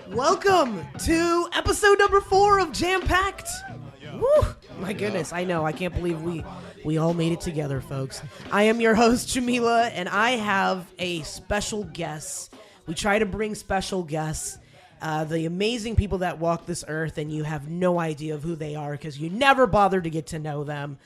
Welcome to episode number 4 of Jam-Packed. Woo! My goodness, I know. I can't believe we all made it together, folks. I am your host, Jameela, and I have a special guest. We try to bring special guests, the amazing people that walk this earth, and you have no idea of who they are because you never bother to get to know them.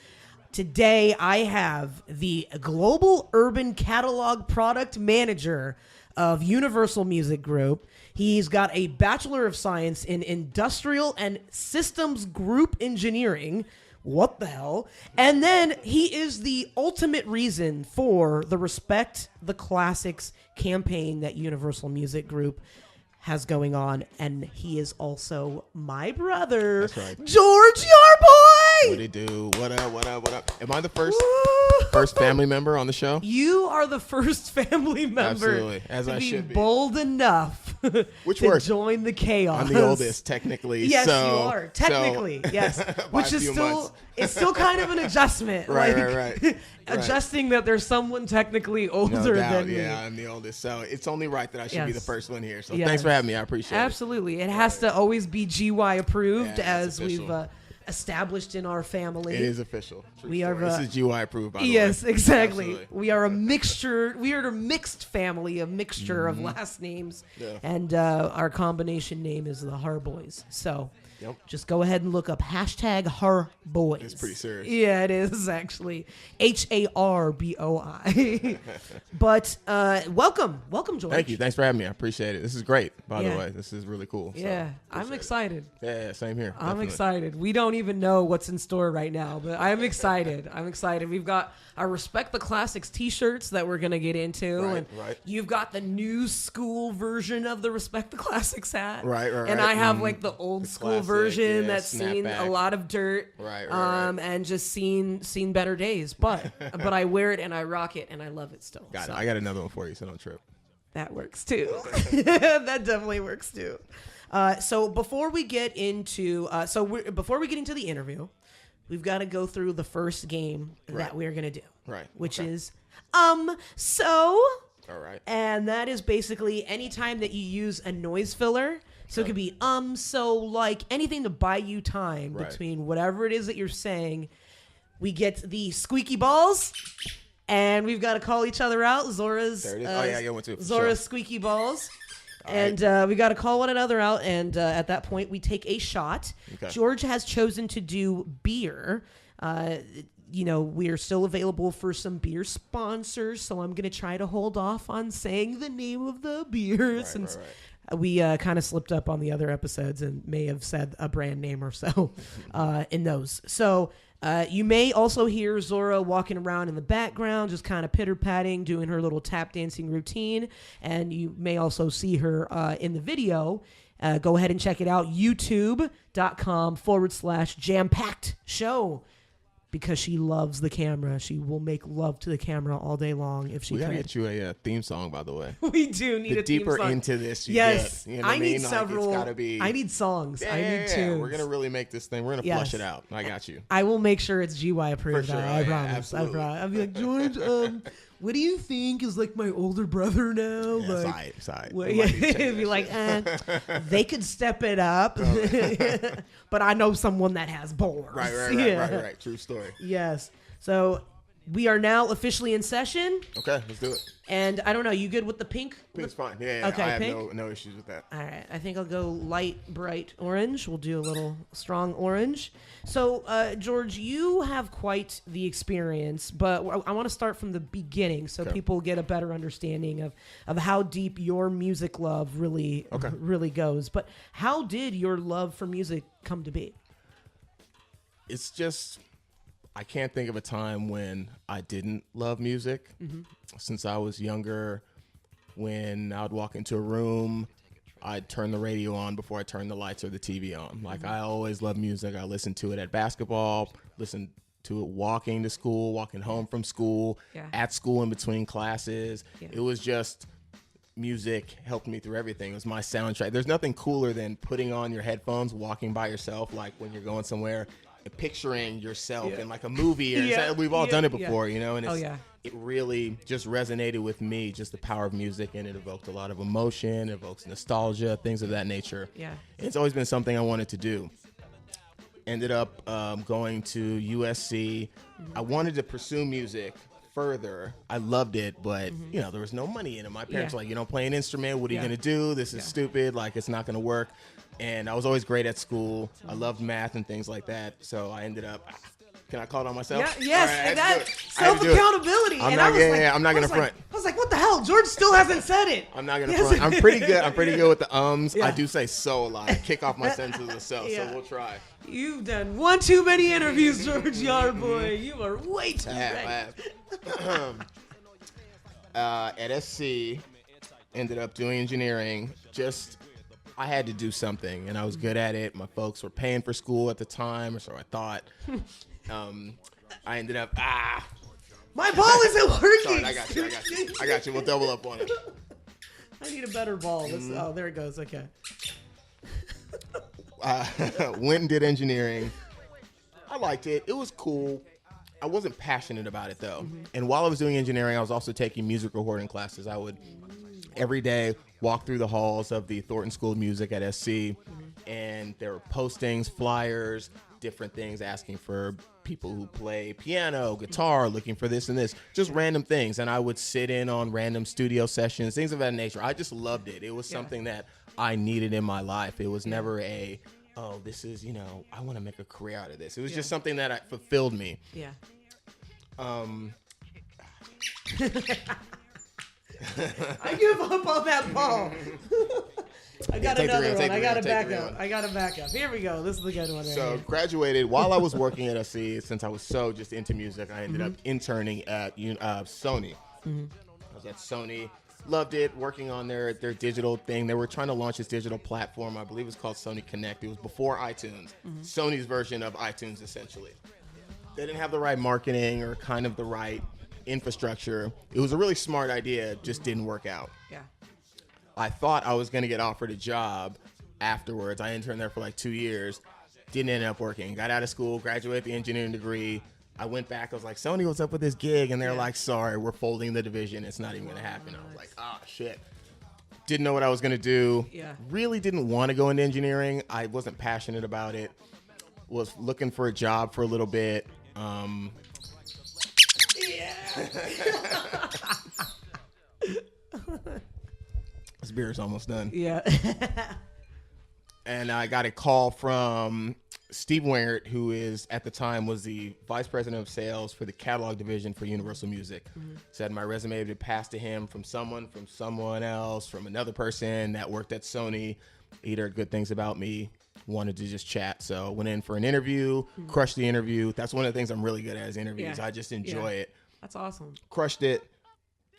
Today, I have the Global Urban Catalog Product Manager of Universal Music Group. He's got a Bachelor of Science in Industrial and Systems Group Engineering. What the hell? And then he is the ultimate reason for the Respect the Classics campaign that Universal Music Group has going on. And he is also my brother, That's right. George Yarboi. What it do? What up? What up? What up? Am I the first family member on the show? You are the first family member. Absolutely, as I should be. Bold enough Which to works. Join the chaos. I'm the oldest, technically. Yes, so, you are. Technically, yes. Which is still, it's still kind of an adjustment. Right. Adjusting that there's someone technically older No doubt, than me. yeah, I'm the oldest. So it's only right that I should be the first one here. So Yes. thanks for having me. I appreciate it. Absolutely. It has to always be GY approved, Yeah, as it's we've established in our family. It is official. We are. This is GY approved, by the way. Yes, exactly. Absolutely. We are a mixture. We are a mixed family, a mixture of last names, and our combination name is the Harboys. So, just go ahead and look up hashtag Harboys. It's pretty serious. Yeah, it is actually HARBOI. But welcome, George. Thank you. Thanks for having me. I appreciate it. This is great, by the way. This is really cool. Yeah, so, I'm excited. Yeah, same here. I'm Definitely. excited. We don't even know what's in store right now, but I'm excited. We've got our Respect the Classics t-shirts that we're going to get into. Right, and right. You've got the new school version of the Respect the Classics hat. Right. And I have like the old school classic, version that's seen snapback. a lot of dirt. Right. And just seen better days. But I wear it and I rock it and I love it still. Got it. I got another one for you, so don't trip. That works too. That definitely works too. So before we get into the interview, we've got to go through the first game that we're gonna do. Right. Which Okay. is so. All right. And that is basically any time that you use a noise filler. So it could be so, like anything to buy you time between whatever it is that you're saying. We get the squeaky balls. And we've got to call each other out. Zora's. There it is. I got one too. Zora's squeaky balls. And we got to call one another out. And at that point, we take a shot. Okay. George has chosen to do beer. We are still available for some beer sponsors. So I'm going to try to hold off on saying the name of the beer since we kind of slipped up on the other episodes and may have said a brand name or so in those. So you may also hear Zora walking around in the background, just kind of pitter-patting, doing her little tap dancing routine. And you may also see her in the video. Go ahead and check it out, youtube.com/jampacked show. Because she loves the camera. She will make love to the camera all day long if she can. We gotta get you a theme song, by the way. We do need a theme song. The deeper into this you yes, get. You know I need mean? several. It's gotta be, I need songs. I need tunes. We're gonna really make this thing. We're gonna flush it out. I got you. I will make sure it's GY approved. For sure. I promise. Absolutely. I'll be like, George, what do you think is like my older brother now? Yeah, like, side. Well, yeah, it'd be like, they could step it up, but I know someone that has bores. Right. True story. Yes. So we are now officially in session. Okay, let's do it. And I don't know, you good with the pink? Pink's fine. Yeah. Okay, I have pink? no issues with that. All right. I think I'll go light, bright orange. We'll do a little strong orange. So, George, you have quite the experience, but I want to start from the beginning so people get a better understanding of how deep your music love really goes. But how did your love for music come to be? It's just, I can't think of a time when I didn't love music. Since I was younger, when I would walk into a room, I'd turn the radio on before I turned the lights or the TV on. Like, I always loved music. I listened to it at basketball, listened to it walking to school, walking home from school, at school in between classes. It was just, music helped me through everything. It was my soundtrack. There's nothing cooler than putting on your headphones, walking by yourself, like when you're going somewhere, picturing yourself in like a movie, or we've all done it before, you know, and it really just resonated with me, just the power of music, and it evoked a lot of emotion, evokes nostalgia, things of that nature. And it's always been something I wanted to do. Ended up going to USC. I wanted to pursue music further. I loved it, but you know, there was no money in it. My parents were like, you don't play an instrument, what are you gonna do? This is stupid, like it's not gonna work. And I was always great at school. I loved math and things like that. So I ended up, can I call it on myself? Yes, right, and that self-accountability. I'm not gonna front. I was like, what the hell? George still hasn't said it. I'm not gonna front. I'm pretty good with the ums. I do say so a lot. I kick off my sentences of so we'll try. You've done one too many interviews, George Yarboi. You are way too ready. At SC, ended up doing engineering. I had to do something, and I was good at it. My folks were paying for school at the time, or so I thought. I ended up, my ball isn't working. Sorry, I got you. We'll double up on it. I need a better ball. Oh, there it goes. Okay. Went and did engineering. I liked it. It was cool. I wasn't passionate about it, though. And while I was doing engineering, I was also taking music recording classes. I would every day walk through the halls of the Thornton School of Music at SC, and there were postings, flyers, different things asking for people who play piano, guitar, looking for this and this, just random things. And I would sit in on random studio sessions, things of that nature. I just loved it. It was something that I needed in my life. It was never this is, I want to make a career out of this. It was just something that fulfilled me. Yeah. I give up on that ball. I got another one. I got to back up. Here we go. This is the good one. So graduated while I was working at SC. Since I was so just into music, I ended up interning at Sony. I was at Sony. Loved it, working on their digital thing. They were trying to launch this digital platform. I believe it was called Sony Connect. It was before iTunes. Sony's version of iTunes, essentially. They didn't have the right marketing or kind of the right infrastructure. It was a really smart idea, just didn't work out. Yeah. I thought I was going to get offered a job afterwards. I interned there for like 2 years. Didn't end up working. Got out of school, graduated the engineering degree. I went back. I was like, Sony, what's up with this gig? And they're like, sorry, we're folding the division. It's not even going to happen. I was like, shit. Didn't know what I was going to do. Yeah. Really didn't want to go into engineering. I wasn't passionate about it. Was looking for a job for a little bit. This beer is almost done. Yeah. And I got a call from Steve Wingert, who at the time was the vice president of sales for the catalog division for Universal Music. Said my resume had been passed to him from someone else, from another person that worked at Sony. He'd heard good things about me, wanted to just chat. So went in for an interview, crushed the interview. That's one of the things I'm really good at is interviews. I just enjoy it. That's awesome. Crushed it.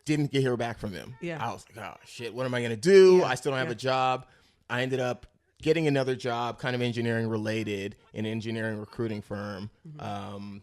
Didn't hear back from him. Yeah. I was like, oh, shit, what am I going to do? I still don't have a job. I ended up getting another job, kind of engineering related, in an engineering recruiting firm. I'm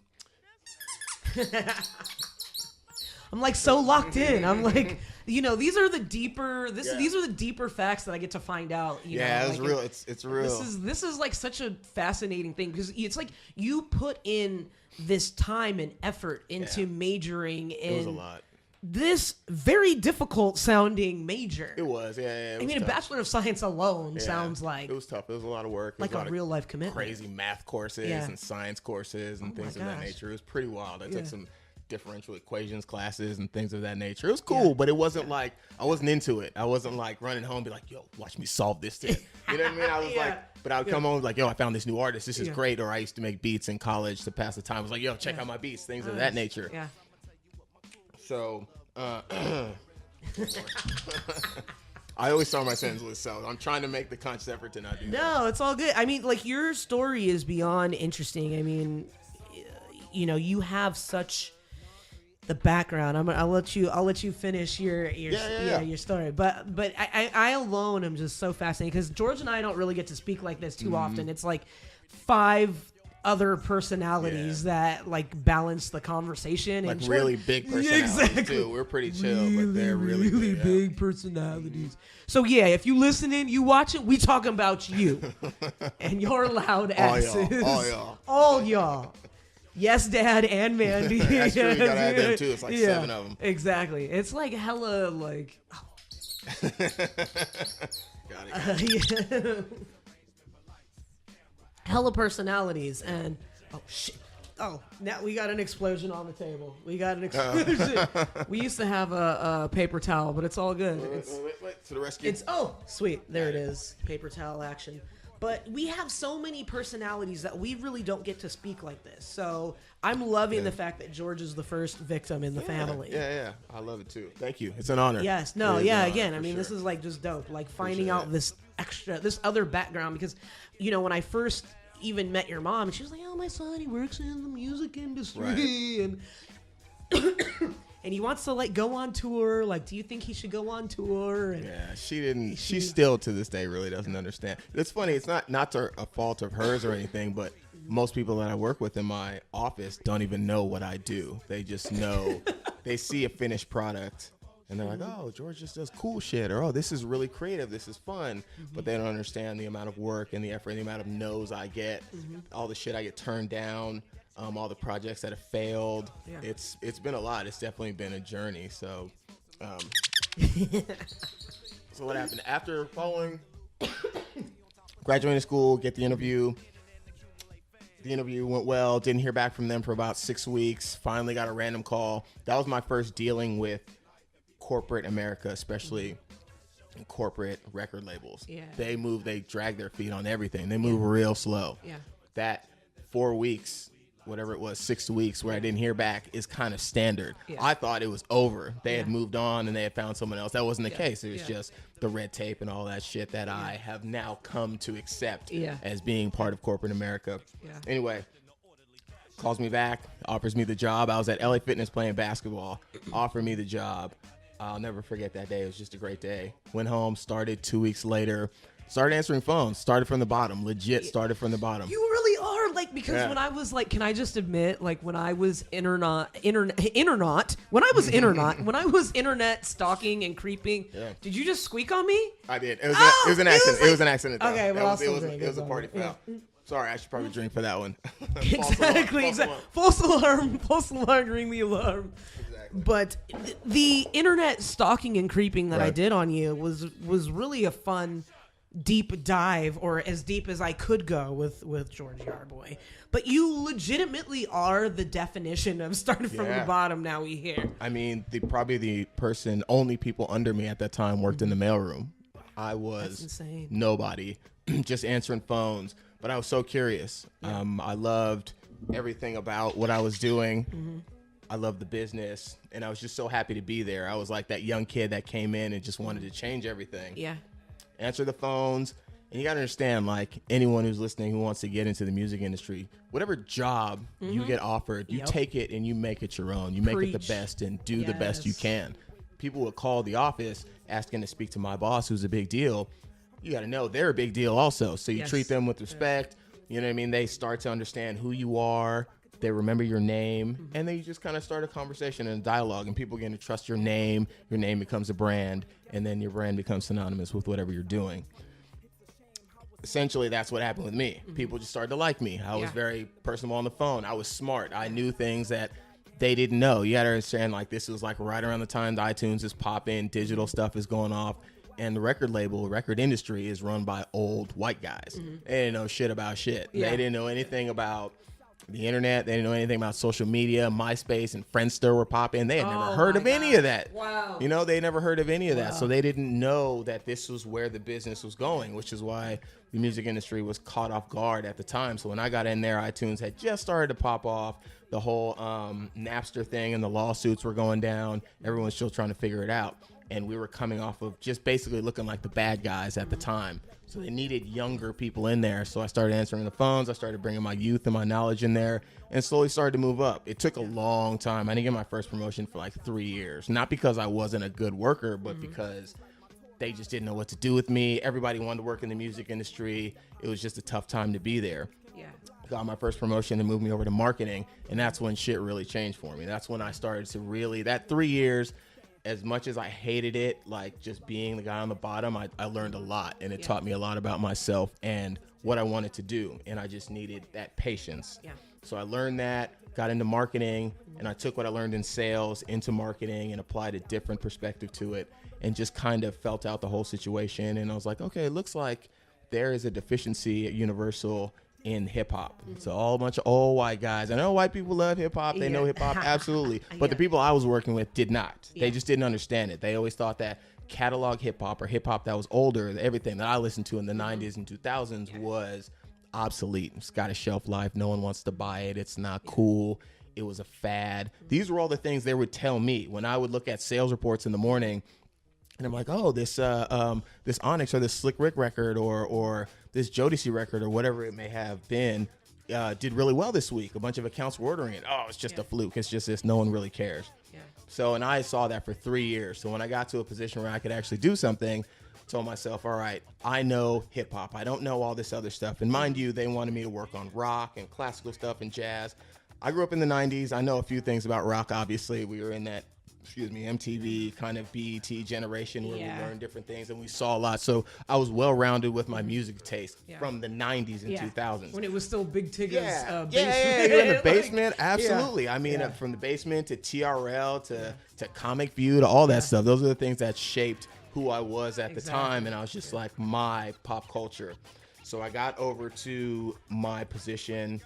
like so locked in. I'm like, these are the deeper. These are the deeper facts that I get to find out. It's real. It's real. This is like such a fascinating thing because it's like you put in this time and effort into majoring in. It was a lot. This very difficult sounding major. It was, yeah. I mean, a Bachelor of Science alone sounds like... It was tough. It was a lot of work. Like a real life commitment. Crazy math courses and science courses and things of that nature. It was pretty wild. I took some differential equations classes and things of that nature. It was cool, but it wasn't like... I wasn't into it. I wasn't like running home and be like, yo, watch me solve this thing. You know what I mean? I was like... But I would come home like, yo, I found this new artist. This is great. Or I used to make beats in college to pass the time. I was like, yo, check out my beats. Things of that nature. Yeah. So... I always start my sentence with so. I'm trying to make the conscious effort to not do that. No, it's all good. I mean, like, your story is beyond interesting. I mean, you have such the background. I'll let you finish your story. But I alone am just so fascinated because George and I don't really get to speak like this too often. It's like 5 other personalities that like balance the conversation, like and really big personalities too. We're pretty chill, but they're really big personalities. So yeah, if you listening, you watching, we talking about you and your loud asses. All y'all. Yes, Dad and Mandy. That's true. You gotta add them too. It's like 7 of them. Exactly. It's like hella like. Got it. Hella personalities and oh shit. Oh, now we got an explosion on the table. We got an explosion. We used to have a paper towel, but it's all good. Wait, to the rescue. It's sweet. There it is. Paper towel action. But we have so many personalities that we really don't get to speak like this. So I'm loving the fact that George is the first victim in the family. Yeah. I love it too. Thank you. It's an honor. Yes. No. Yeah. Again, I mean, this is like just dope. Like finding out this other background, because, you know, when I first even met your mom, she was like, "Oh, my son, he works in the music industry, and and he wants to like go on tour. Like, do you think he should go on tour?" And yeah, she didn't. She still to this day really doesn't understand. It's funny. It's not a fault of hers or anything, but most people that I work with in my office don't even know what I do. They just know. They see a finished product. And they're like, "Oh, George just does cool shit," or "Oh, this is really creative. This is fun." But they don't understand the amount of work and the effort and the amount of no's I get, all the shit I get turned down, all the projects that have failed. Yeah. It's been a lot. It's definitely been a journey. So, so what happened after graduating school, get the interview. The interview went well. Didn't hear back from them for about 6 weeks. Finally got a random call. That was my first dealing with corporate America, especially corporate record labels. Yeah. They drag their feet on everything. They move real slow. Yeah. That 4 weeks, whatever it was, 6 weeks where I didn't hear back is kind of standard. Yeah. I thought it was over. They had moved on and they had found someone else. That wasn't the case. It was just the red tape and all that shit that I have now come to accept as being part of corporate America. Yeah. Anyway, calls me back, offers me the job. I was at LA Fitness playing basketball, offered me the job. I'll never forget that day. It was just a great day. Went home, started 2 weeks later, started answering phones, started from the bottom, legit started from the bottom. You really are, like, because when I was like, can I just admit, like when I was internet stalking and creeping, did you just squeak on me? I did. It was an accident. It was an accident. Though. Okay, well, it was a party foul. Yeah. Sorry, I should probably drink for that one. Exactly. False alarm, ring the alarm. But the internet stalking and creeping that I did on you was really a fun, deep dive, or as deep as I could go with George Yarboi. But you legitimately are the definition of starting from the bottom. Now we hear. I mean, only people under me at that time worked in the mailroom. I was nobody, just answering phones. But I was so curious. Yeah. I loved everything about what I was doing. Mm-hmm. I loved the business, and I was just so happy to be there. I was like that young kid that came in and just wanted to change everything. Yeah. Answer the phones, and you got to understand, like, anyone who's listening who wants to get into the music industry, whatever job you get offered, you take it and you make it your own. You make it the best and do the best you can. People would call the office asking to speak to my boss, who's a big deal. You got to know they're a big deal also. So you treat them with respect. You know what I mean? They start to understand who you are. They remember your name, and then you just kind of start a conversation and a dialogue, and people begin to trust your name. Your name becomes a brand, and then your brand becomes synonymous with whatever you're doing. Essentially, that's what happened with me. People just started to like me. I was very personable on the phone. I was smart. I knew things that they didn't know. You got to understand, like, this was like right around the time the iTunes is popping, digital stuff is going off, and the record industry is run by old white guys. They didn't know shit about shit. They didn't know anything about the internet. They didn't know anything about social media. MySpace and Friendster were popping. They had never heard of any of that. Wow. You know, they never heard of any of that. So they didn't know that this was where the business was going, which is why the music industry was caught off guard at the time. So when I got in there, iTunes had just started to pop off. The whole Napster thing and the lawsuits were going down. Everyone's still trying to figure it out. And we were coming off of just basically looking like the bad guys at the time. So they needed younger people in there. So I started answering the phones. I started bringing my youth and my knowledge in there, and slowly started to move up. It took a long time. I didn't get my first promotion for like 3 years. Not because I wasn't a good worker, but because they just didn't know what to do with me. Everybody wanted to work in the music industry. It was just a tough time to be there. Yeah. got my first promotion and moved me over to marketing. And that's when shit really changed for me. That's when I started to really, that 3 years, as much as I hated it, like just being the guy on the bottom, I learned a lot, and it taught me a lot about myself and what I wanted to do. And I just needed that patience. Yeah. So I learned that, got into marketing, and I took what I learned in sales into marketing and applied a different perspective to it, and just kind of felt out the whole situation. And I was like, okay, it looks like there is a deficiency at Universal in hip hop. It's all a bunch of old white guys. I know white people love hip hop. They know hip hop, absolutely. But the people I was working with did not. They just didn't understand it. They always thought that catalog hip hop or hip hop that was older, everything that I listened to in the 90s and 2000s was obsolete. It's got a shelf life. No one wants to buy it. It's not cool. It was a fad. These were all the things they would tell me when I would look at sales reports in the morning. And I'm like, oh, this Onyx or this Slick Rick record or this Jodeci record or whatever it may have been did really well this week. A bunch of accounts were ordering it. Oh, it's just a fluke. It's just this. No one really cares. Yeah. So, and I saw that for 3 years. So when I got to a position where I could actually do something, I told myself, all right, I know hip hop. I don't know all this other stuff. And mind you, they wanted me to work on rock and classical stuff and jazz. I grew up in the 90s. I know a few things about rock, obviously. We were in that MTV kind of BET generation where we learned different things and we saw a lot. So I was well-rounded with my music taste from the 90s and 2000s. When it was still Big Tigger's basement. You're in the basement. Absolutely. I mean, from the basement to TRL to Comic View to all that stuff. Those are the things that shaped who I was at the time. And I was just like my pop culture. So I got over to my position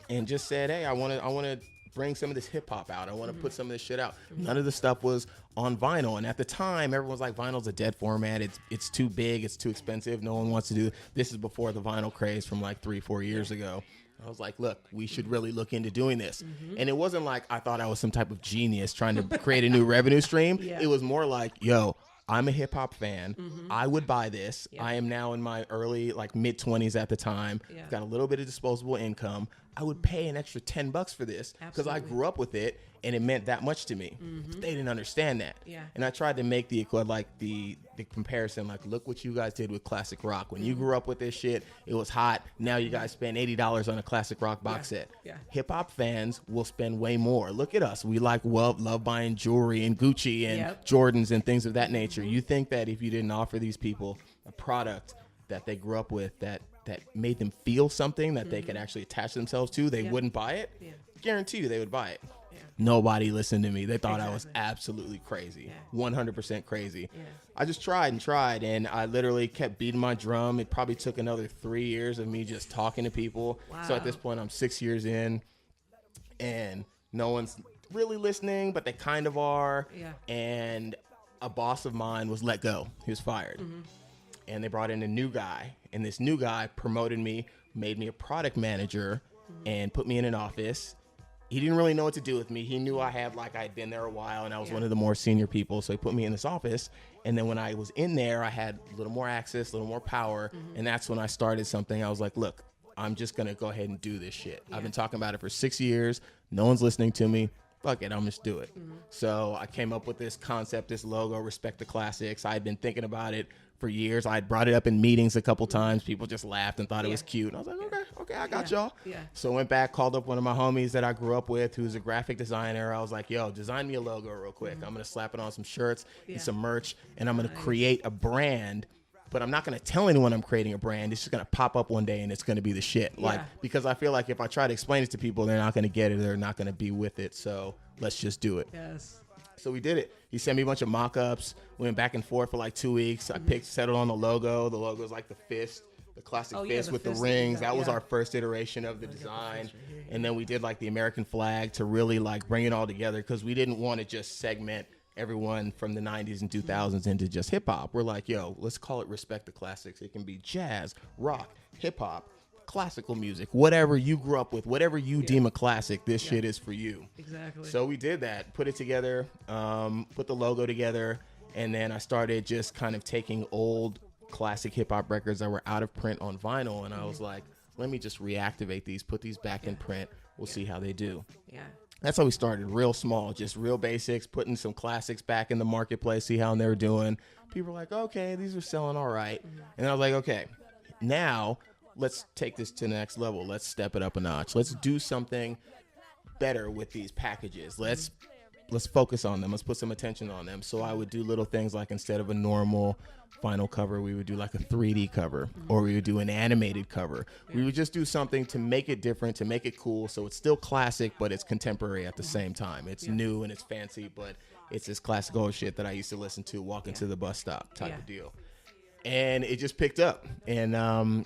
and just said, hey, I want to bring some of this hip hop out. I want to put some of this shit out. None of the stuff was on vinyl. And at the time, everyone's like, vinyl's a dead format. It's too big. It's too expensive. No one wants to do it. This is before the vinyl craze from like 3-4 years ago. I was like, look, we should really look into doing this. And it wasn't like I thought I was some type of genius trying to create a new revenue stream. It was more like, yo, I'm a hip hop fan. I would buy this. I am now in my early, like mid 20s at the time. Got a little bit of disposable income. I would pay an extra $10 for this because I grew up with it and it meant that much to me. They didn't understand that. And I tried to make the comparison, like, look what you guys did with classic rock. When you grew up with this shit, it was hot. Now you guys spend $80 on a classic rock box set. Hip hop fans will spend way more. Look at us. We love buying jewelry and Gucci and Jordans and things of that nature. You think that if you didn't offer these people a product that they grew up with that made them feel something that they could actually attach themselves to, they wouldn't buy it? Guarantee you they would buy it. Nobody listened to me. They thought I was absolutely crazy, 100% crazy. I just tried, and I literally kept beating my drum. It probably took another 3 years of me just talking to people. So at this point, I'm 6 years in, and no one's really listening, but they kind of are. And a boss of mine was let go. He was fired. And they brought in a new guy, and this new guy promoted me, made me a product manager, and put me in an office. He didn't really know what to do with me. He knew I'd been there a while, and I was one of the more senior people, so he put me in this office. And then when I was in there, I had a little more access, a little more power, and that's when I started something. I was like, look, I'm just going to go ahead and do this shit. I've been talking about it for 6 years. No one's listening to me. Fuck it, I'm just do it. So I came up with this concept, this logo, Respect the Classics. I had been thinking about it for years. I had brought it up in meetings a couple times. People just laughed and thought it was cute. And I was like, okay, I got y'all. So I went back, called up one of my homies that I grew up with, who's a graphic designer. I was like, yo, design me a logo real quick. I'm going to slap it on some shirts and some merch, and I'm going to create a brand. But I'm not going to tell anyone I'm creating a brand. It's just going to pop up one day and it's going to be the shit. Because I feel like if I try to explain it to people, they're not going to get it. They're not going to be with it. So let's just do it. So we did it. He sent me a bunch of mock-ups. We went back and forth for like 2 weeks. I settled on the logo. The logo is like the fist, the classic fist with the rings. That was our first iteration of the design. And then we did like the American flag to really like bring it all together, because we didn't want to just segment everyone from the 90s and 2000s into just hip hop. We're like, yo, let's call it Respect the Classics. It can be jazz, rock, hip hop, classical music, whatever you grew up with, whatever you deem a classic, this shit is for you. So we did that, put it together, put the logo together, and then I started just kind of taking old classic hip hop records that were out of print on vinyl, and I was like, let me just reactivate these, put these back in print. We'll see how they do. That's how we started, real small, just real basics, putting some classics back in the marketplace, see how they were doing. People were like, okay, these are selling all right. And I was like, okay, now let's take this to the next level. Let's step it up a notch. Let's do something better with these packages. Let's focus on them. Let's put some attention on them. So I would do little things like instead of a normal vinyl cover, we would do like a 3D cover, or we would do an animated cover. We would just do something to make it different, to make it cool. So it's still classic, but it's contemporary at the same time. It's new and it's fancy, but it's this classic old shit that I used to listen to walking to the bus stop type of deal. And it just picked up, and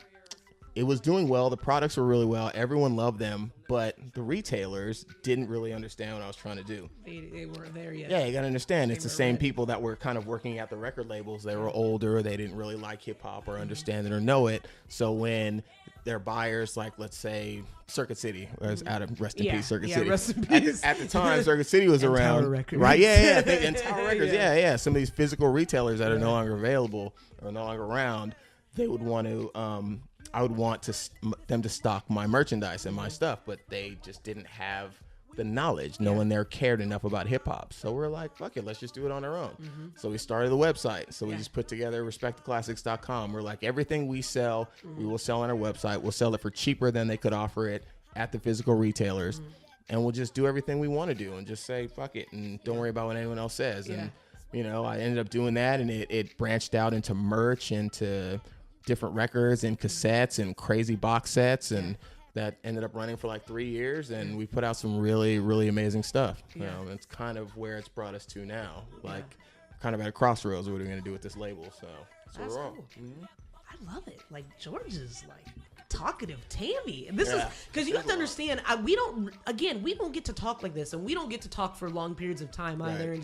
it was doing well. The products were really well. Everyone loved them, but the retailers didn't really understand what I was trying to do. They weren't there yet. Yeah, you got to understand. It's the same people that were kind of working at the record labels. They were older. They didn't really like hip-hop or understand it or know it. So when their buyers, like, let's say, Circuit City, was out of rest in peace, Circuit City. Rest in peace. At the time, Circuit City was and around. Tower Records. Right, yeah. And Tower Records, yeah. Some of these physical retailers that are no longer available or no longer around, they would want to... I would want them to stock my merchandise and my stuff, but they just didn't have the knowledge. No one there cared enough about hip hop. So we're like, fuck it, let's just do it on our own. So we started the website. So we just put together respecttheclassics.com. We're like, everything we sell, we will sell on our website. We'll sell it for cheaper than they could offer it at the physical retailers. And we'll just do everything we want to do and just say, fuck it, and don't worry about what anyone else says. And, you know, I ended up doing that, and it branched out into merch, into different records and cassettes and crazy box sets, and that ended up running for like 3 years, and we put out some really, really amazing stuff. You know, it's kind of where it's brought us to now. Like, kind of at a crossroads. What are we going to do with this label? So that's we're on. cool. I love it. Like, George is like talkative Tammy, and this is because you have to understand, we don't get to talk like this, and we don't get to talk for long periods of time either, and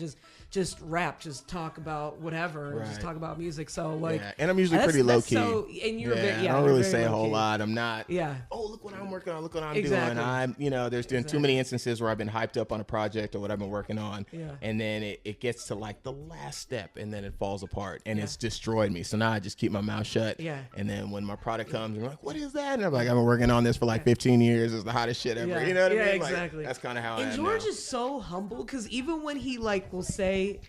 just rap, just talk about whatever, and just talk about music. So like, and I'm usually pretty low key. So, and you're I don't really say a whole lot. I'm not. Oh, look what I'm working on. Look what I'm doing. I'm, there's been too many instances where I've been hyped up on a project or what I've been working on, and then it gets to like the last step, and then it falls apart, and it's destroyed me. So now I just keep my mouth shut. And then when my product comes, I'm like, what is that? And I'm like, I've been working on this for like 15 years. It's the hottest shit ever. You know what I mean? Like, exactly. That's kind of how I am. And George is so humble, because even when he like will say,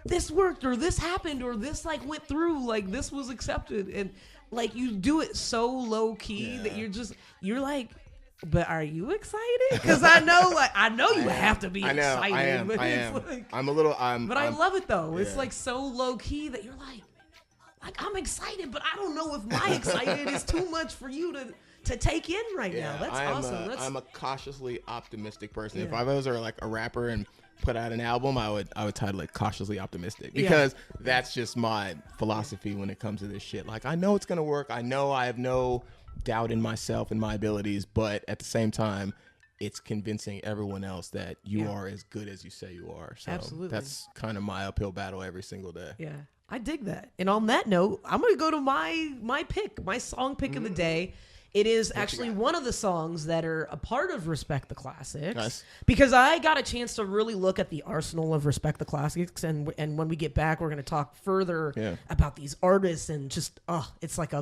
this worked, or this happened, or this like went through, like this was accepted, and like you do it so low key that you're like, but are you excited? Because I know you have to be excited. I am. But I am. Like, I'm a little. But I love it though. It's like so low key that you're like I'm excited, but I don't know if my excited is too much for you to take in right now. That's awesome. I'm a cautiously optimistic person. If I was like a rapper and put out an album, I would title it Cautiously Optimistic, because that's just my philosophy when it comes to this shit. Like, I know it's gonna work. I know I have no doubt in myself and my abilities, but at the same time, it's convincing everyone else that you are as good as you say you are. So that's kind of my uphill battle every single day. Yeah. I dig that. And on that note, I'm going to go to my pick, my song pick of the day. It is actually one of the songs that are a part of Respect the Classics, because I got a chance to really look at the arsenal of Respect the Classics, and when we get back, we're going to talk further about these artists, and just it's like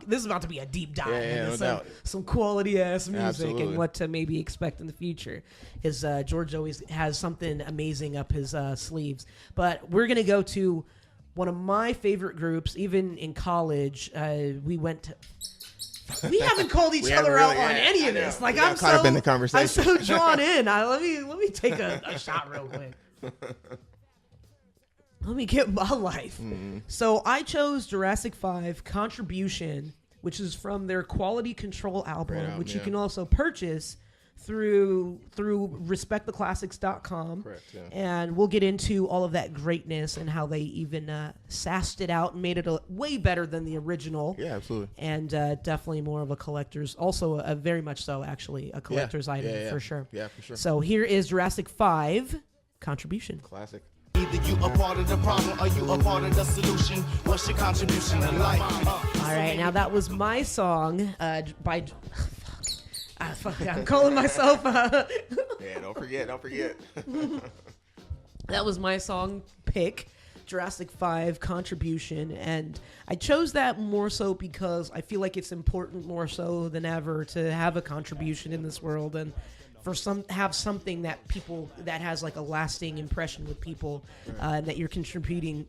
this is about to be a deep dive into some quality ass music and what to maybe expect in the future. His George always has something amazing up his sleeves, but we're going to go to one of my favorite groups. Even in college, we went to. We haven't called each other out on any of this. Like, I'm caught up in the conversation. I'm so drawn in. Let me take a shot real quick. Let me get my life. So I chose Jurassic 5 Contribution, which is from their Quality Control album, which you can also purchase through respecttheclassics.com. Correct, and we'll get into all of that greatness and how they even sassed it out and made it way better than the original. Yeah, absolutely. And definitely more of a collector's, also a very much so actually a collector's item for sure. Yeah, for sure. So here is Jurassic 5 Contribution. Classic. Either you a part of the problem or you a part of the solution. What's your contribution to life? All right, now that was my song by... I'm calling myself. Yeah, don't forget. That was my song pick, Jurassic 5 Contribution, and I chose that more so because I feel like it's important more so than ever to have a contribution in this world, and have something that people that has like a lasting impression with people, that you're contributing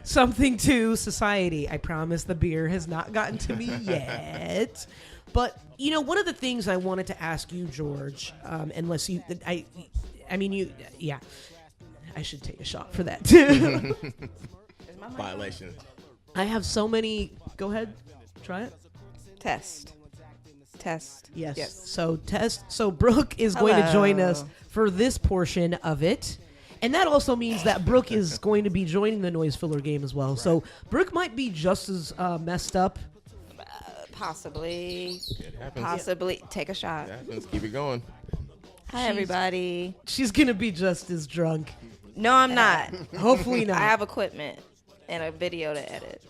something to society. I promise the beer has not gotten to me yet. But one of the things I wanted to ask you, George, unless you, I should take a shot for that too. Violation. I have so many. Go ahead, try it. Test. Yes. So Brooke is going to join us for this portion of it. And that also means that Brooke is going to be joining the noise filler game as well. Right. So Brooke might be just as messed up. Possibly. Possibly. Take a shot. Let's keep it going. Hi, everybody. She's going to be just as drunk. No, I'm not. Hopefully not. I have equipment and a video to edit.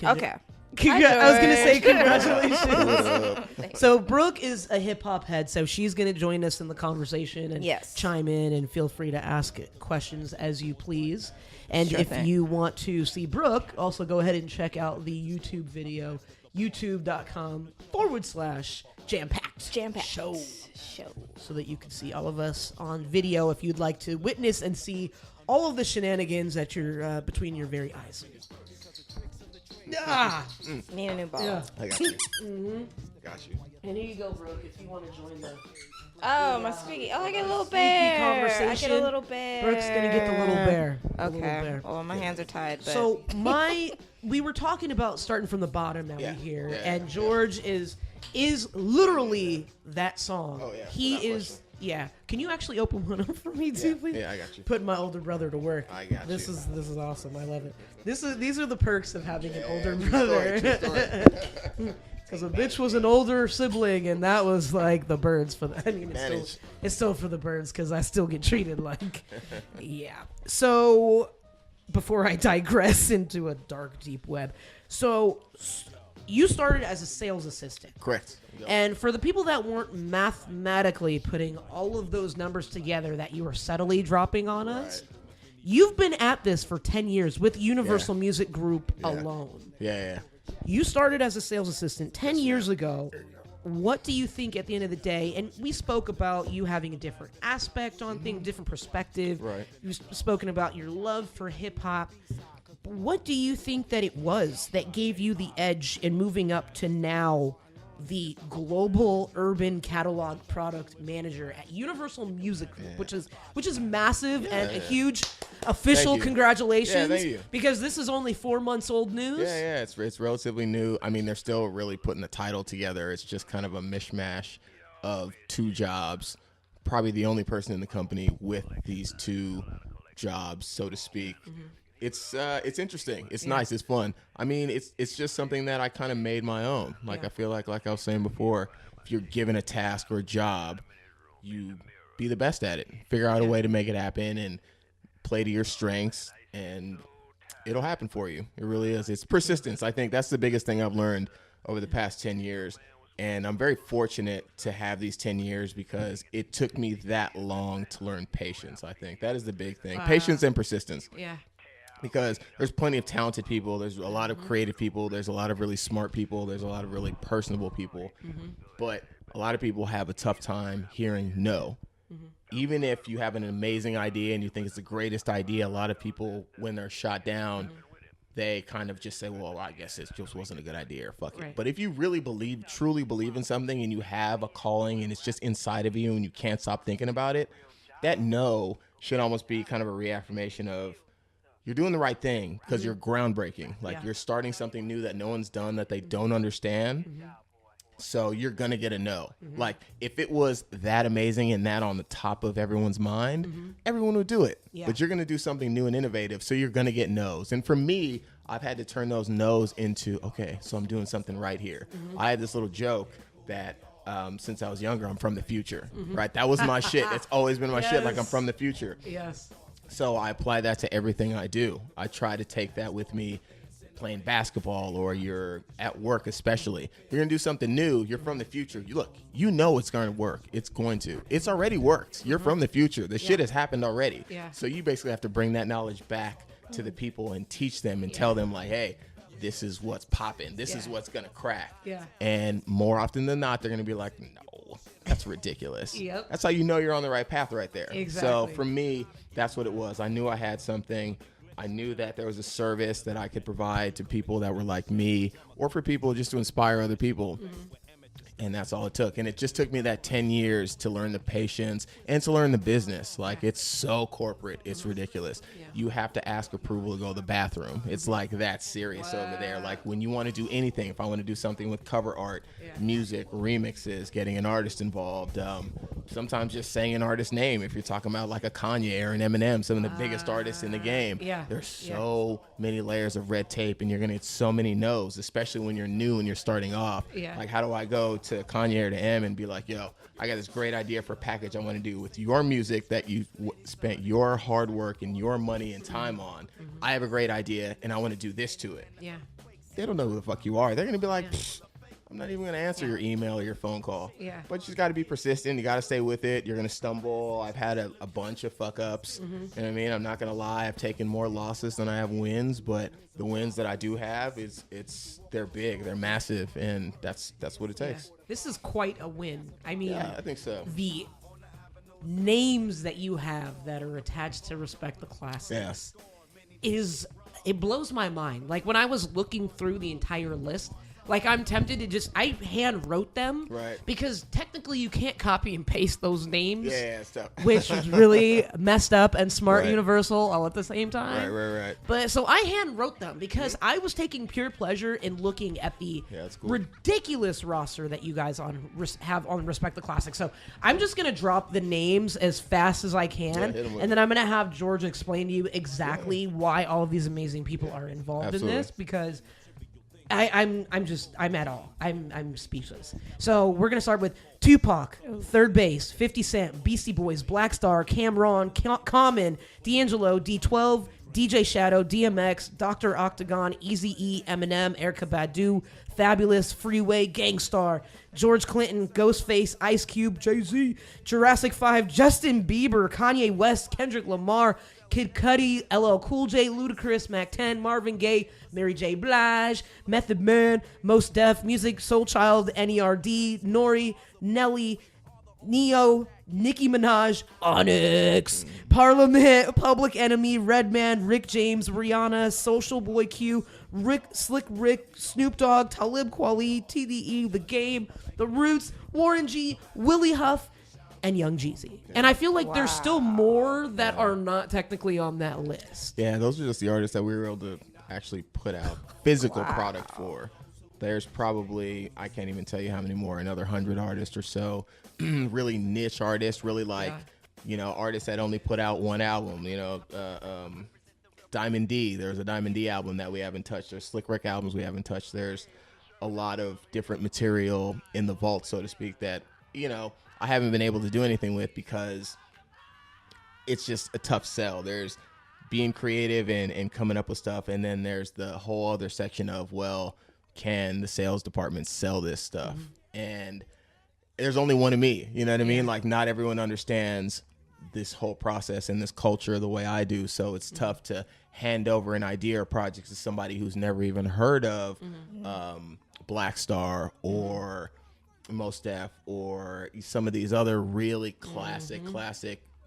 Okay. I was going to say congratulations. So Brooke is a hip hop head, so she's going to join us in the conversation and chime in, and feel free to ask questions as you please. And if you want to see Brooke, also go ahead and check out the YouTube video, youtube.com/jampacked show, so that you can see all of us on video if you'd like to witness and see all of the shenanigans that you're between your very eyes. Need a new ball. Yeah. I got you. Got you. And here you go, Brooke, if you want to join the... my squeaky. Oh, I get a little bear. I get a little bear. Brooke's going to get the little bear. Okay. Well, my hands are tied. But. So we were talking about starting from the bottom now here, and George is literally that song. Oh, yeah. He is... Yeah. Can you actually open one up for me too, please? Yeah, I got you. Put my older brother to work. I got you. This is awesome. I love it. These are the perks of having an older brother. Because a bitch was an older sibling, and that was like the birds for the. I mean, it's still for the birds because I still get treated like. Yeah. So, before I digress into a dark, deep web, so you started as a sales assistant. Correct. And for the people that weren't mathematically putting all of those numbers together that you were subtly dropping on us, you've been at this for 10 years with Universal Music Group alone. Yeah. You started as a sales assistant 10 years ago. What do you think at the end of the day? And we spoke about you having a different aspect on things, different perspective. Right. You've spoken about your love for hip hop. What do you think that it was that gave you the edge in moving up to now the global urban catalog product manager at Universal Music Group, which is massive and a huge official congratulations. Yeah, thank you. Because this is only 4 months old news. Yeah, it's relatively new. I mean, they're still really putting the title together. It's just kind of a mishmash of two jobs. Probably the only person in the company with these two jobs, so to speak. Mm-hmm. It's interesting. It's nice. It's fun. I mean, it's just something that I kind of made my own. Like I feel like I was saying before, if you're given a task or a job, you be the best at it. Figure out a way to make it happen and play to your strengths, and it'll happen for you. It really is. It's persistence. I think that's the biggest thing I've learned over the past 10 years. And I'm very fortunate to have these 10 years because it took me that long to learn patience. I think that is the big thing. Patience and persistence. Yeah. Because there's plenty of talented people. There's a lot of creative people. There's a lot of really smart people. There's a lot of really personable people. Mm-hmm. But a lot of people have a tough time hearing no. Mm-hmm. Even if you have an amazing idea and you think it's the greatest idea, a lot of people, when they're shot down, they kind of just say, well, I guess it just wasn't a good idea or fuck it. But if you really truly believe in something and you have a calling and it's just inside of you and you can't stop thinking about it, that no should almost be kind of a reaffirmation of, you're doing the right thing because you're groundbreaking. Like you're starting something new that no one's done, that they don't understand. Mm-hmm. So you're going to get a no. Mm-hmm. Like if it was that amazing and that on the top of everyone's mind, everyone would do it. Yeah. But you're going to do something new and innovative. So you're going to get no's. And for me, I've had to turn those no's into, okay, so I'm doing something right here. Mm-hmm. I had this little joke that since I was younger, I'm from the future, right? That was my shit. It's always been my shit. Like I'm from the future. Yes. So I apply that to everything I do. I try to take that with me playing basketball or you're at work especially. You're going to do something new. You're from the future. You know it's going to work. It's going to. It's already worked. You're from the future. The shit has happened already. Yeah. So you basically have to bring that knowledge back to the people and teach them and tell them like, hey, this is what's popping. This is what's going to crack. Yeah. And more often than not, they're going to be like, no. that's ridiculous. Yep. That's how you know you're on the right path right there. Exactly. So for me, that's what it was. I knew I had something. I knew that there was a service that I could provide to people that were like me, or for people just to inspire other people. And that's all it took. And it just took me that 10 years to learn the patience and to learn the business. Like, it's so corporate. It's ridiculous. Yeah. You have to ask approval to go to the bathroom. It's like that serious over there. Like, when you want to do anything, if I want to do something with cover art, music, remixes, getting an artist involved, sometimes just saying an artist's name. If you're talking about like a Kanye or an Eminem, some of the biggest artists in the game, there's so many layers of red tape, and you're going to get so many no's, especially when you're new and you're starting off. Like, how do I go to Kanye or to M and be like, yo, I got this great idea for a package I want to do with your music that you spent your hard work and your money and time on. I have a great idea, and I want to do this to it. They don't know who the fuck you are. They're going to be like, I'm not even going to answer your email or your phone call. But you just got to be persistent. You got to stay with it. You're going to stumble. I've had a bunch of fuck ups. You know what I mean? I'm not going to lie. I've taken more losses than I have wins, but the wins that I do have they're big, they're massive, and that's what it takes. This is quite a win. I mean, I think so. The names that you have that are attached to Respect the Classics it blows my mind. Like, when I was looking through the entire list, like, I'm tempted to I hand wrote them. Right. Because technically you can't copy and paste those names. It's tough. Which is really messed up and smart Universal all at the same time. Right. But so I hand wrote them because I was taking pure pleasure in looking at the ridiculous roster that you guys have on Respect the Classics. So I'm just going to drop the names as fast as I can. And then I'm going to have George explain to you exactly why all of these amazing people are involved in this, because I'm at all. I'm speechless. So we're gonna start with Tupac, Third Base, 50 Cent, Beastie Boys, Black Star, Cameron, Common, D'Angelo, D12, DJ Shadow, DMX, Dr. Octagon, Eazy-E, Eminem, Erykah Badu, Fabulous, Freeway, Gangstar, George Clinton, Ghostface, Ice Cube, Jay-Z, Jurassic 5, Justin Bieber, Kanye West, Kendrick Lamar, Kid Cudi, LL Cool J, Ludacris, Mac 10, Marvin Gaye, Mary J. Blige, Method Man, Mos Def, Music, Soul Child, NERD, Nori, Nelly, Neo, Nicki Minaj, Onyx, Parliament, Public Enemy, Redman, Rick James, Rihanna, Social Boy Q, Slick Rick, Snoop Dogg, Talib Kweli, TDE, The Game, The Roots, Warren G, Willie Huff, and Young Jeezy. And I feel like there's still more that are not technically on that list. Yeah, those are just the artists that we were able to actually put out physical product for. There's probably, I can't even tell you how many more, another 100 artists or so, really niche artists, really like, artists that only put out one album, Diamond D, there's a Diamond D album that we haven't touched. There's Slick Rick albums we haven't touched. There's a lot of different material in the vault, so to speak, that, I haven't been able to do anything with because it's just a tough sell. There's being creative and coming up with stuff, and then there's the whole other section of, well, can the sales department sell this stuff? And there's only one of me, you know what I mean? Like, not everyone understands this whole process and this culture the way I do, so it's tough to hand over an idea or project to somebody who's never even heard of Black Star or Mos Def or some of these other really classic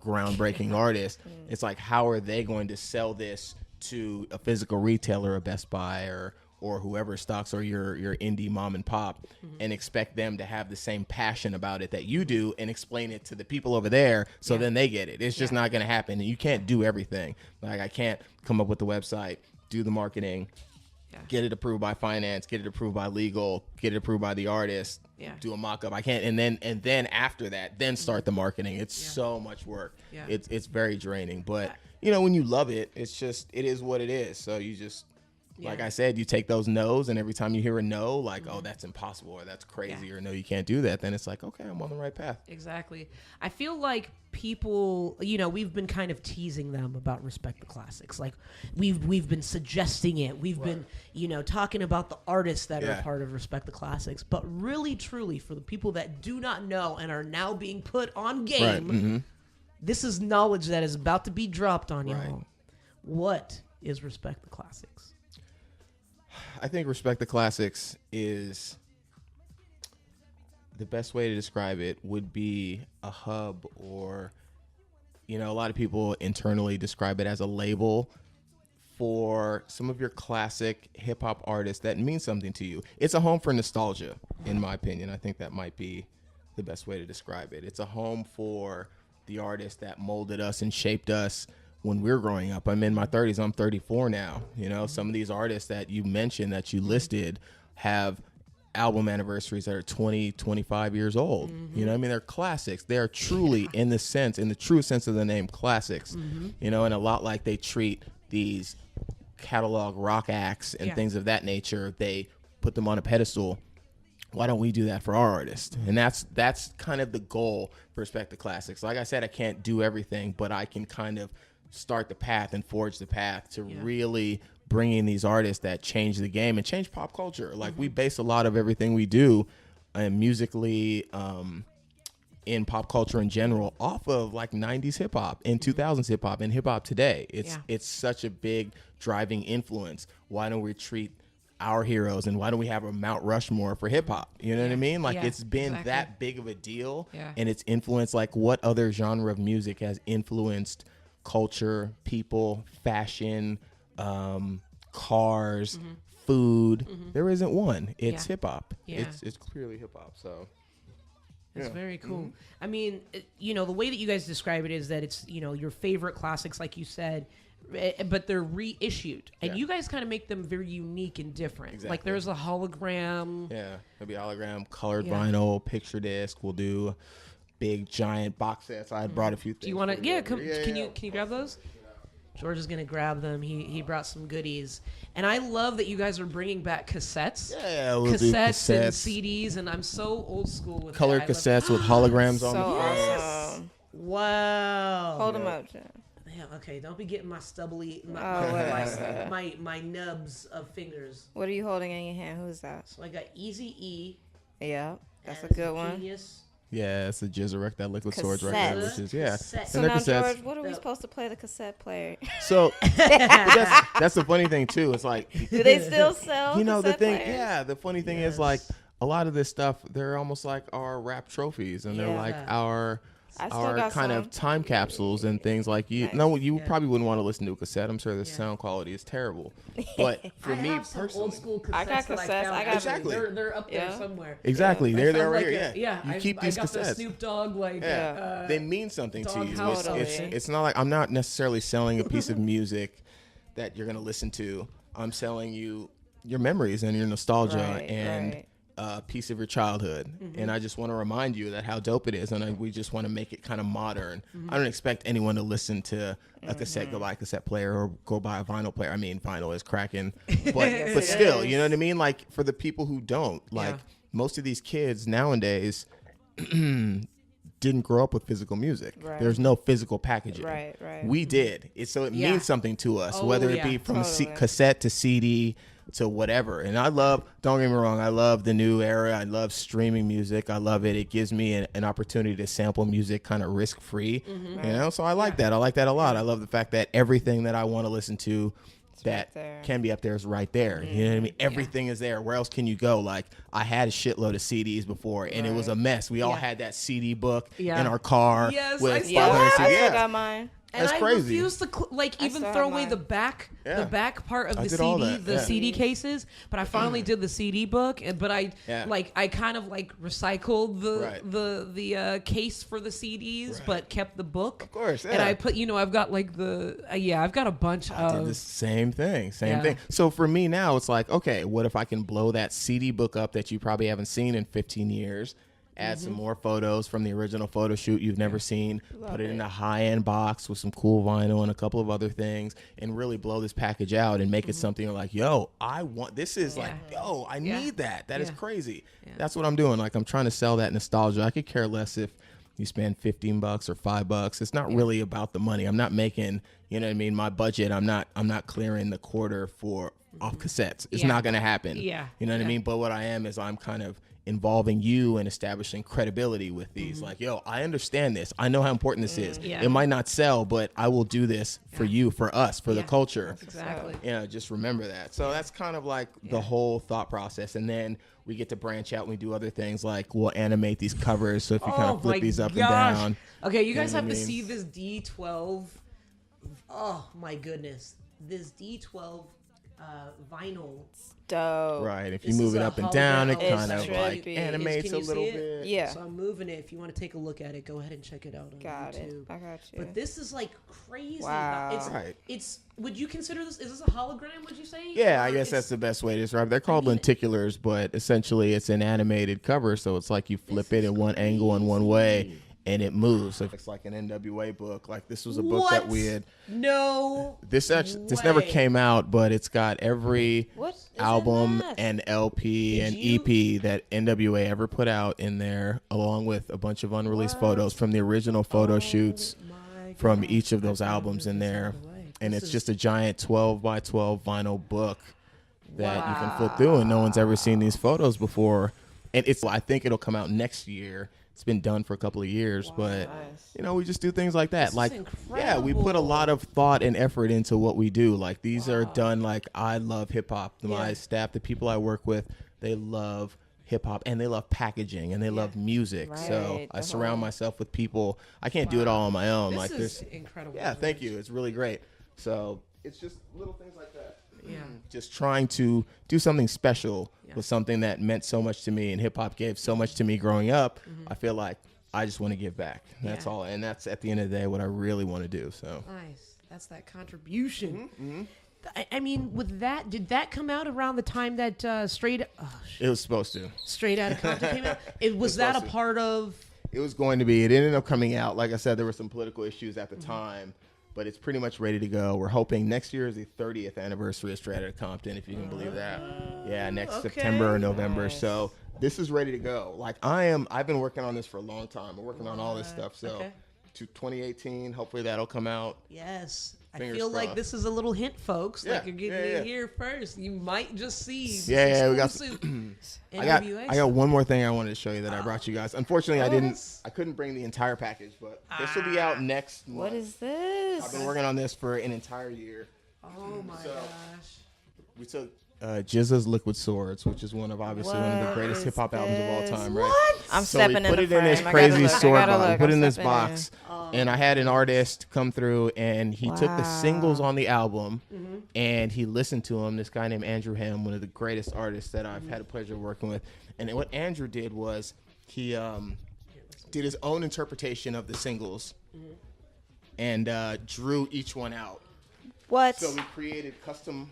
groundbreaking artists. It's like, how are they going to sell this to a physical retailer, a Best Buy or whoever stocks, or your indie mom and pop, and expect them to have the same passion about it that you do and explain it to the people over there so then they get it. It's just not going to happen. And you can't do everything. Like, I can't come up with the website, do the marketing, get it approved by finance, get it approved by legal, get it approved by the artist, do a mock-up. I can't, and then after that, then start the marketing. It's so much work. It's very draining. But when you love it, it is what it is. So you just, like I said, you take those no's, and every time you hear a no, like, oh, that's impossible, or that's crazy, or no, you can't do that, then it's like, okay, I'm on the right path. Exactly. I feel like people, we've been kind of teasing them about Respect the Classics. Like, we've been suggesting it. We've been, talking about the artists that are part of Respect the Classics. But really, truly, for the people that do not know and are now being put on game, this is knowledge that is about to be dropped on y'all. What is Respect the Classics? I think Respect the Classics is the best way to describe it would be a hub, or, a lot of people internally describe it as a label for some of your classic hip hop artists that mean something to you. It's a home for nostalgia, in my opinion. I think that might be the best way to describe it. It's a home for the artists that molded us and shaped us when we were growing up. I'm in my 30s. I'm 34 now. Some of these artists that you mentioned, that you listed, have album anniversaries that are 20, 25 years old. They're classics. They are truly, in the true sense of the name, classics. And a lot like they treat these catalog rock acts and things of that nature, they put them on a pedestal. Why don't we do that for our artists? And that's kind of the goal for Respect the Classics. Like I said, I can't do everything, but I can kind of start the path and forge the path to really bringing these artists that change the game and change pop culture. Like we base a lot of everything we do musically, in pop culture in general, off of like 90s hip hop and 2000s hip hop and hip hop today. It's such a big driving influence. Why don't we treat our heroes, and why don't we have a Mount Rushmore for hip hop? You know what I mean? Like it's been that big of a deal, and it's influenced. Like what other genre of music has influenced culture, people, fashion, cars, food? There isn't one. It's hip hop. It's clearly hip hop. So that's very cool. I mean, the way that you guys describe it is that it's, your favorite classics, like you said, but they're reissued. And you guys kind of make them very unique and different. Exactly. Like there's a hologram. Yeah, it'll be hologram, colored vinyl, picture disc. We'll do big, giant box sets. I brought a few things. Do you want to? Yeah, can you grab those? George is going to grab them. He brought some goodies. And I love that you guys are bringing back cassettes. Yeah, we'll do cassettes and CDs. And I'm so old school with colored cassettes with holograms on them. Awesome. Wow. Hold them up, Jen. Yeah, okay, don't be getting my stubbly, my nubs of fingers. What are you holding in your hand? Who's that? So I got Easy E. Yeah, that's a good one. Genius. Yeah, it's a Jizzerek, that Liquid Swords Cassette. record, which is, yeah. So now, George, what are we supposed to play the cassette player? So that's the funny thing too. It's like, do they still sell? The thing, players? the funny thing is, like, a lot of this stuff, they're almost like our rap trophies, and they're like our kind of time capsules and things. Like you probably wouldn't want to listen to a cassette. I'm sure the sound quality is terrible. But for me personally, old school cassettes I got cassettes. Exactly. They're up there somewhere. Exactly. They're right here. Yeah. You keep these I got cassettes. the Snoop Dogg they mean something to you. Totally. It's not like I'm not necessarily selling a piece of music that you're gonna listen to. I'm selling you your memories and your nostalgia and a piece of your childhood. And I just want to remind you that how dope it is, and we just want to make it kind of modern. I don't expect anyone to listen to a cassette, go buy a cassette player, or go buy a vinyl player. I mean, vinyl is cracking, but still, you know what I mean? Like, for the people who don't, like, most of these kids nowadays didn't grow up with physical music. There's no physical packaging. We did. So it means something to us, whether it be from cassette to CD to whatever. And don't get me wrong, I love the new era. I love streaming music. I love it. It gives me an opportunity to sample music kind of risk-free. So I like that. I like that a lot. I love the fact that everything that I want to listen to that can be up there is right there. You know what I mean? Everything is there. Where else can you go? Like, I had a shitload of CDs before, and it was a mess. We all had that CD book in our car. With I still got mine. And that's I crazy. refuse to even throw away the back part of the CD, CD cases. But I finally did the CD book, but I kind of recycled the case for the CDs, but kept the book. Of course, and I put I've got I've got a bunch I of did the same thing. So for me now, it's like, okay, what if I can blow that CD book up that you probably haven't seen in 15 years? Add some more photos from the original photo shoot you've never seen. Put it in a high-end box with some cool vinyl and a couple of other things, and really blow this package out and make it something like, yo, I want this. Is like, yo, I need that. That is crazy. That's what I'm doing. Like, I'm trying to sell that nostalgia. I could care less if you spend $15 or $5. It's not really about the money. I'm not making You know what I mean? My budget, I'm not clearing the quarter for off cassettes. It's not going to happen. Yeah. You know what I mean? But what I am is I'm kind of involving you and establishing credibility with these. Like, yo, I understand this. I know how important this is. Yeah. It might not sell, but I will do this for you, for us, for the culture. Exactly. You know, just remember that. So that's kind of like the whole thought process. And then we get to branch out and we do other things like we'll animate these covers. So if you kind of flip these up and down. Okay, you guys know have what to I mean? see this D12. Oh my goodness. This D12 vinyl. Dope. Right. If you This move is it a up and down, it hologram. kind It's of like trippy. animates Can a you little see it? bit. Yeah. So I'm moving it. If you want to take a look at it, go ahead and check it out on Got it. YouTube. I got you. But this is like crazy. Wow. It's, Right. it's. Would you consider this? Is this a hologram? Would you say? Yeah, Or I guess it's- that's the best way to describe it. They're called lenticulars, but essentially it's an animated cover. So it's like you flip it in one angle and one way, and it moves. So it's like an NWA book. Like this was a book that we had. No. This never way. came out, but it's got every What is in album that? and LP and EP that NWA ever put out in there, along with a bunch of unreleased photos from the original photo shoots My from God. each of those I found albums in this there. out of the way. And This it's is- just a giant 12 by 12 vinyl book that you can flip through, and no one's ever seen these photos before. And I think it'll come out next year. It's been done for a couple of years, but you know, we just do things like that. This like, is yeah, we put a incredible. lot of thought and effort into what we do. Like these are done. Like I love hip hop. My staff, the people I work with, they love hip hop and they love packaging and they love music. So Right, I the surround whole- myself with people. I can't do it all on my own. This like is there's, incredible. yeah, thank you. It's really great. So it's just little things like that. Yeah. Just trying to do something special with something that meant so much to me and hip hop gave so much to me growing up. I feel like I just want to give back. That's all. And that's at the end of the day what I really want to do. So Nice. That's that contribution. Mm-hmm. I mean, with that, did that come out around the time that Straight it was supposed to. Outta Compton came out? Was that a supposed to. part of? It was going to be. It ended up coming out. Like I said, there were some political issues at the time, but it's pretty much ready to go. We're hoping next year is the 30th anniversary of Straight Outta Compton, if you can believe that. Yeah, next Okay. September or November. So this is ready to go. Like I've been working on this for a long time. I'm working on all this stuff. So Okay. to 2018, hopefully that'll come out. Yes. I Fingers feel like crossed. this is a little hint, folks. Yeah, Like you're getting yeah. it here first. You might just see. this Yeah, we got- exclusive I got NWA one more thing I wanted to show you that I brought you guys. Unfortunately, Yes. I couldn't bring the entire package, but this will be out next month. What is this? I've been working on this for an entire year. Oh my So- gosh. We took GZA's Liquid Swords, which is one of the What greatest is hip hop albums of all this? time, right? I'm So stepping we put in it the in this frame. I gotta crazy look, I sword gotta box. We look. put it I'm in this stepping box, and I had an artist come through, and he took the singles on the album, and he listened to them. This guy named Andrew Hammond, one of the greatest artists that I've had the pleasure of working with. And what Andrew did was he did his own interpretation of the singles, and drew each one out. What? So we created custom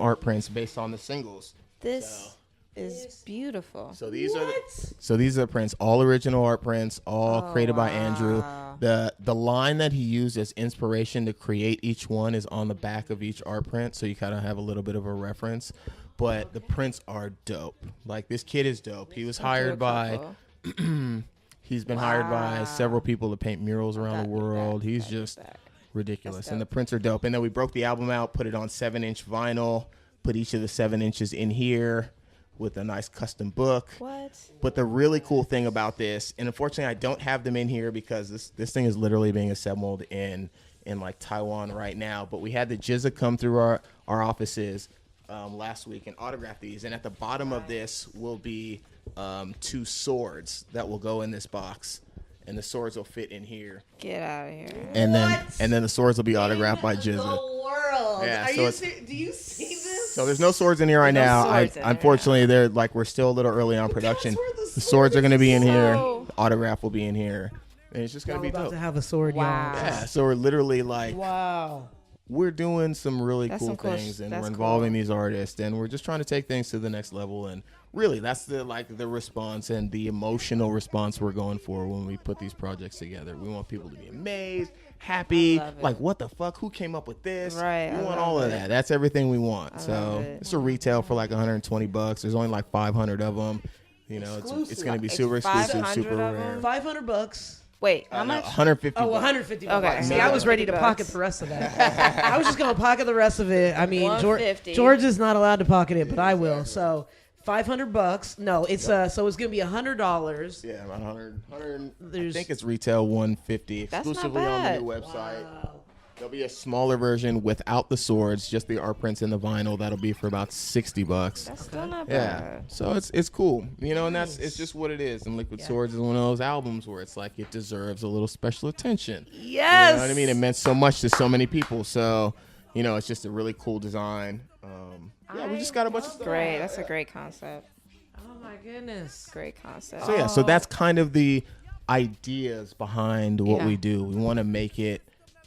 art prints based on the singles. This is beautiful. So these are prints, all original art prints, all created by Andrew. The line that he used as inspiration to create each one is on the back of each art print, so you kind of have a little bit of a reference. But the prints are dope. Like this kid is dope. He was hired by. He's been hired by several people to paint murals around the world. He's just ridiculous. And the prints are dope. And then we broke the album out, put it on 7-inch vinyl, put each of the 7 inches in here with a nice custom book. What? But the really cool thing about this, and unfortunately I don't have them in here because this thing is literally being assembled in like Taiwan right now. But we had the JZA come through our offices last week and autograph these. And at the bottom of this will be 2 swords that will go in this box. And the swords will fit in here. Get out of here. And then the swords will be autographed by The JZA. world. Yeah, Are so you it's- do you see this? So there's no swords in here right There's no now. swords in there. Unfortunately, they're like we're still a little early on production. where the The swords are going to be in here. So- The autograph will be in here, and it's just going I'm to be about dope. to have a sword, Wow. y'all. Yeah, so we're literally like Wow. we're doing some really That's cool some cool things, and that's we're involving cool. these artists, and we're just trying to take things to the next level. And really, that's the response and the emotional response we're going for when we put these projects together. We want people to be amazed, happy, I love it. like what the fuck? Who came up with this? Right, We I want love all of it. that. That's everything we want. love So it. it's a retail for like $120. There's only like 500 of them. You know, it's going to be It's super exclusive, 500 super of rare. them? $500. Wait, how much? 150. Oh, 150. Okay. See, I was ready to $150. pocket the rest of that. I was just gonna pocket the rest of it. I mean, $150. George is not allowed to pocket it, but I will. So $500. No, it's so it's gonna be $100. Yeah, about 100. I There's- think it's retail 150 That's not exclusively on the bad. new website. There'll be a smaller version without the swords, just the art prints and the vinyl. That'll be for about $60. That's still not Yeah, bad. so it's cool, and it's just what it is. And Liquid Swords is one of those albums where it's like it deserves a little special attention. Yes. You know what I mean? It meant so much to so many people. So, it's just a really cool design. We just got a bunch of stuff. Great. That's a great concept. Oh my goodness. Great concept. So that's kind of the ideas behind what Yeah. we do. We want to make it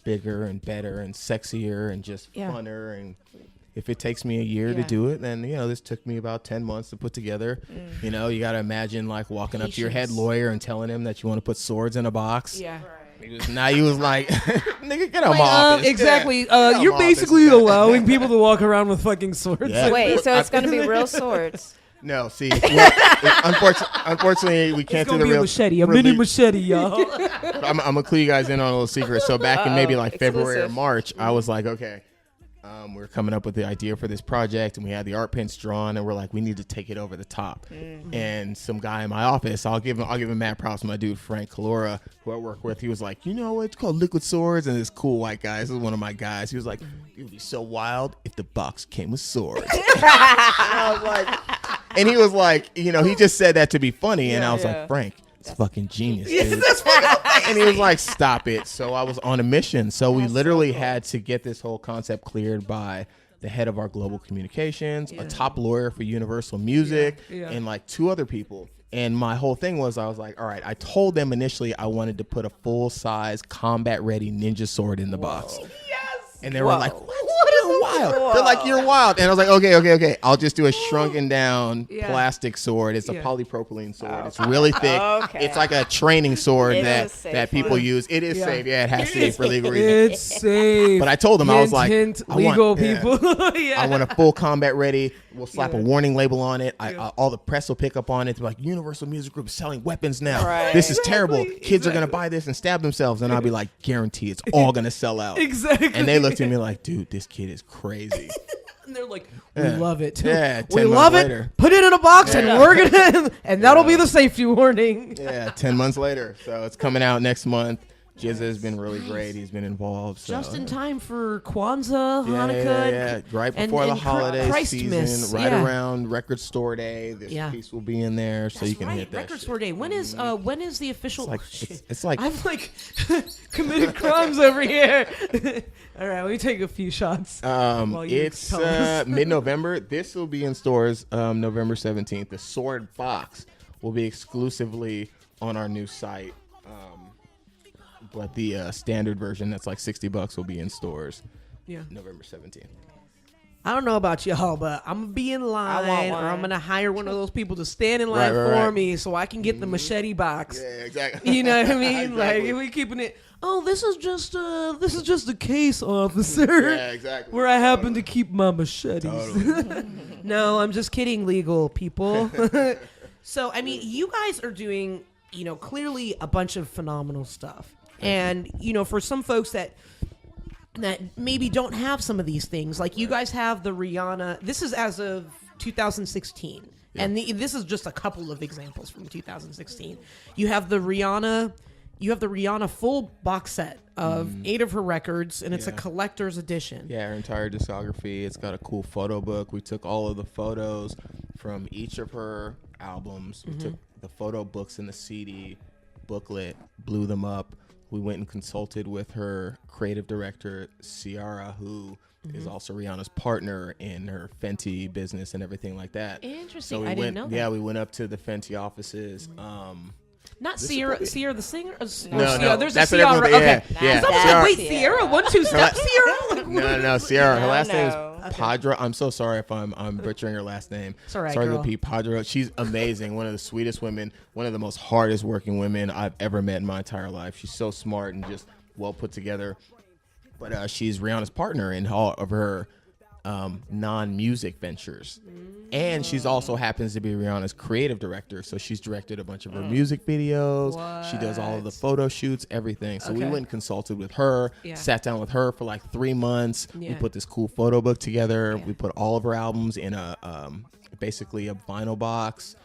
bigger and better and sexier and just Yeah. funner. And if it takes me a year to Yeah. do it, then this took me about 10 months to put together. You got to imagine like walking up to your head Patience. lawyer and telling him that you want to put swords in a box. Yeah. Now he was like, nigga, get out my office. Exactly. Yeah. Get out You're my basically office. allowing people to walk around with fucking swords. Yeah. Wait, so it's going to be real swords. No, see, unfortunately, we can't It's do gonna the be real a machete, a mini rele- machete, y'all. I'm gonna clue you guys in on a little secret. So back in maybe like February or exclusive. March, I was like, okay, we're coming up with the idea for this project, and we had the art prints drawn, and we're like, we need to take it over the top. And some guy in my office, I'll give him mad props. My dude Frank Calora, who I work with, he was like, it's called Liquid Swords, and this cool white guy. This is one of my guys. He was like, it would be so wild if the box came with swords. I was like, and he was like, he just said that to be funny, and I was like, Frank, it's fucking genius, dude. That's fucking And he was like, stop it. So I was on a mission. So we literally had to get this whole concept cleared by the head of our global communications, a top lawyer for Universal Music, and like 2 other people. And my whole thing was, I was like, all right, I told them initially I wanted to put a full-size combat-ready ninja sword in the box. And they were like, what is wild? They're like, you're wild. And I was like, okay. I'll just do a shrunken down plastic sword. It's a polypropylene sword. It's really thick. Okay. It's like a training sword It that is safe that people one. use. It is safe. Yeah, it has to be for legal reasons. It's safe. But I told them, I was like, hint, I want- legal yeah. people. Yeah. I want a full combat ready. We'll slap a warning label on it. All the press will pick up on it. They're like, Universal Music Group is selling weapons now. Right. This is terrible. Kids are going to buy this and stab themselves. And I'll be like, guarantee it's all going to sell out. Exactly. And they looked at me like, dude, this kid is crazy. And they're like, we Yeah. love it. Yeah, we 10 love months it. later. Put it in a box and we're gonna, and that'll be the safety warning. Yeah, 10 months later. So it's coming out next month. Jizza has been really great. He's been involved. So. Just in time for Kwanzaa, Yeah, Hanukkah, yeah. Right and- before the and holiday Christmas. season, right Yeah. around Record Store Day. This piece will be in there, so you can hit that. Record shit. Store Day. When is the official? It's like I've like committed crimes over here. All right, let me take a few shots. while you it's tell us. mid-November. This will be in stores November 17th. The sword box will be exclusively on our new site. But the standard version that's like $60 will be in stores November 17th. I don't know about y'all, but I'm gonna be in line, or I'm gonna hire one of those people to stand in line Right, for right. me, so I can get the machete box. Yeah, exactly. You know what I mean? Exactly. Like we keeping it. Oh, this is just a case, officer. Yeah, exactly. Where I happen to keep my machetes. Totally. No, I'm just kidding, legal people. So I mean, you guys are doing, clearly a bunch of phenomenal stuff, and for some folks that maybe don't have some of these things, like you guys have the Rihanna. This is as of 2016, and this is just a couple of examples from 2016. You have the Rihanna. You have the Rihanna full box set of 8 of her records, and it's a collector's edition. Yeah, her entire discography. It's got a cool photo book. We took all of the photos from each of her albums. We took the photo books in the CD booklet, blew them up. We went and consulted with her creative director, Ciara, who is also Rihanna's partner in her Fenty business and everything like that. Interesting. So we I didn't know that. Yeah, we went up to the Fenty offices. Not Sierra the singer? No, Sierra. There's that's a what Sierra. everyone- Okay. yeah. So I was Sierra. like, wait, Sierra? 1, 2 step Sierra? Like, No, Ciara. Her No, last name no. is Padra. I'm so sorry if I'm butchering her last name. It's all right, Sorry girl. to Pete Padra. She's amazing. One of the sweetest women. One of the most hardest working women I've ever met in my entire life. She's so smart and just well put together. But she's Rihanna's partner in all of her non-music ventures. And she's also happens to be Rihanna's creative director. So she's directed a bunch of her music videos. What? She does all of the photo shoots, everything. So we Okay. went and consulted with her, sat down with her for like 3 months. Yeah. We put this cool photo book together. Yeah. We put all of her albums in a basically a vinyl box.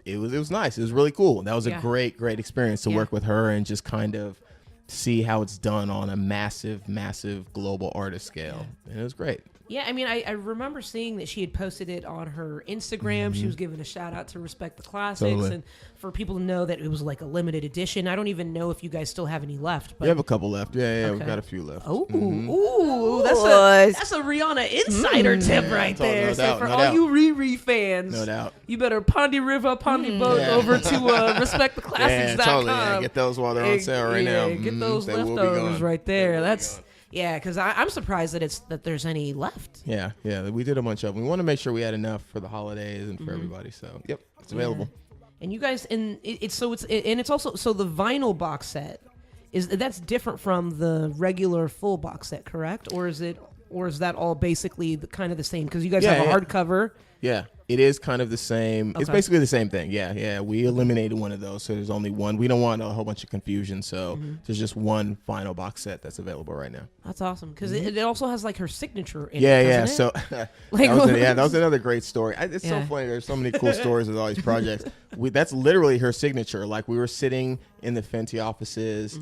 It was nice. It was really cool. That was a great experience to work with her and just kind of see how it's done on a massive global artist scale. And it was great. Yeah, I mean, I remember seeing that she had posted it on her Instagram. She was giving a shout out to Respect the Classics, Totally. and for people to know that it was like a limited edition. I don't even know if you guys still have any left. But We have a couple left. Yeah, Okay. we've got a few left. Oh, Mhm. ooh, that's a Rihanna insider tip right Totally, there. no So doubt, for no all doubt. you Riri fans, No doubt. you better Pondy River, Pondy Boat Yeah. over to respecttheclassics.com. Yeah, totally. Yeah, get those while they're on sale right now. Get Mhm. those They will be leftovers gone. right there. They will be That's gone. yeah, because I'm surprised that there's any left. Yeah, we did a bunch of them. We want to make sure we had enough for the holidays and for everybody. So, yep, it's available. And you guys, and it's also so the vinyl box set that's different from the regular full box set, correct? Or is that all basically kind of the same? Because you guys have a hardcover. Yeah, it is kind of the same. It's Okay. basically the same thing. Yeah. We eliminated one of those, so there's only one. We don't want a whole bunch of confusion, so there's just one final box set that's available right now. That's awesome because it also has like her signature in Yeah, it. yeah. doesn't So it? that was another great story. It's so Yeah. funny. There's so many cool stories with all these projects. That's literally her signature. Like we were sitting in the Fenty offices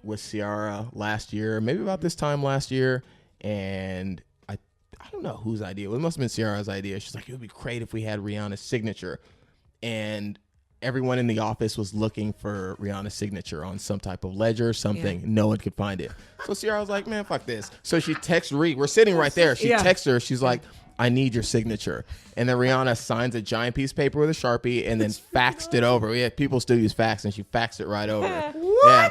with Ciara last year, maybe about this time last year, and I don't know whose idea. It must have been Ciara's idea. She's like, it would be great if we had Rihanna's signature, and everyone in the office was looking for Rihanna's signature on some type of ledger or something. Yeah. No one could find it. So Ciara was like, man, fuck this. So she texts we're sitting right there. She texts her. She's like, I need your signature. And then Rihanna signs a giant piece of paper with a Sharpie and then faxed it over. Yeah, people still use fax, and she faxed it right over. What? Yeah.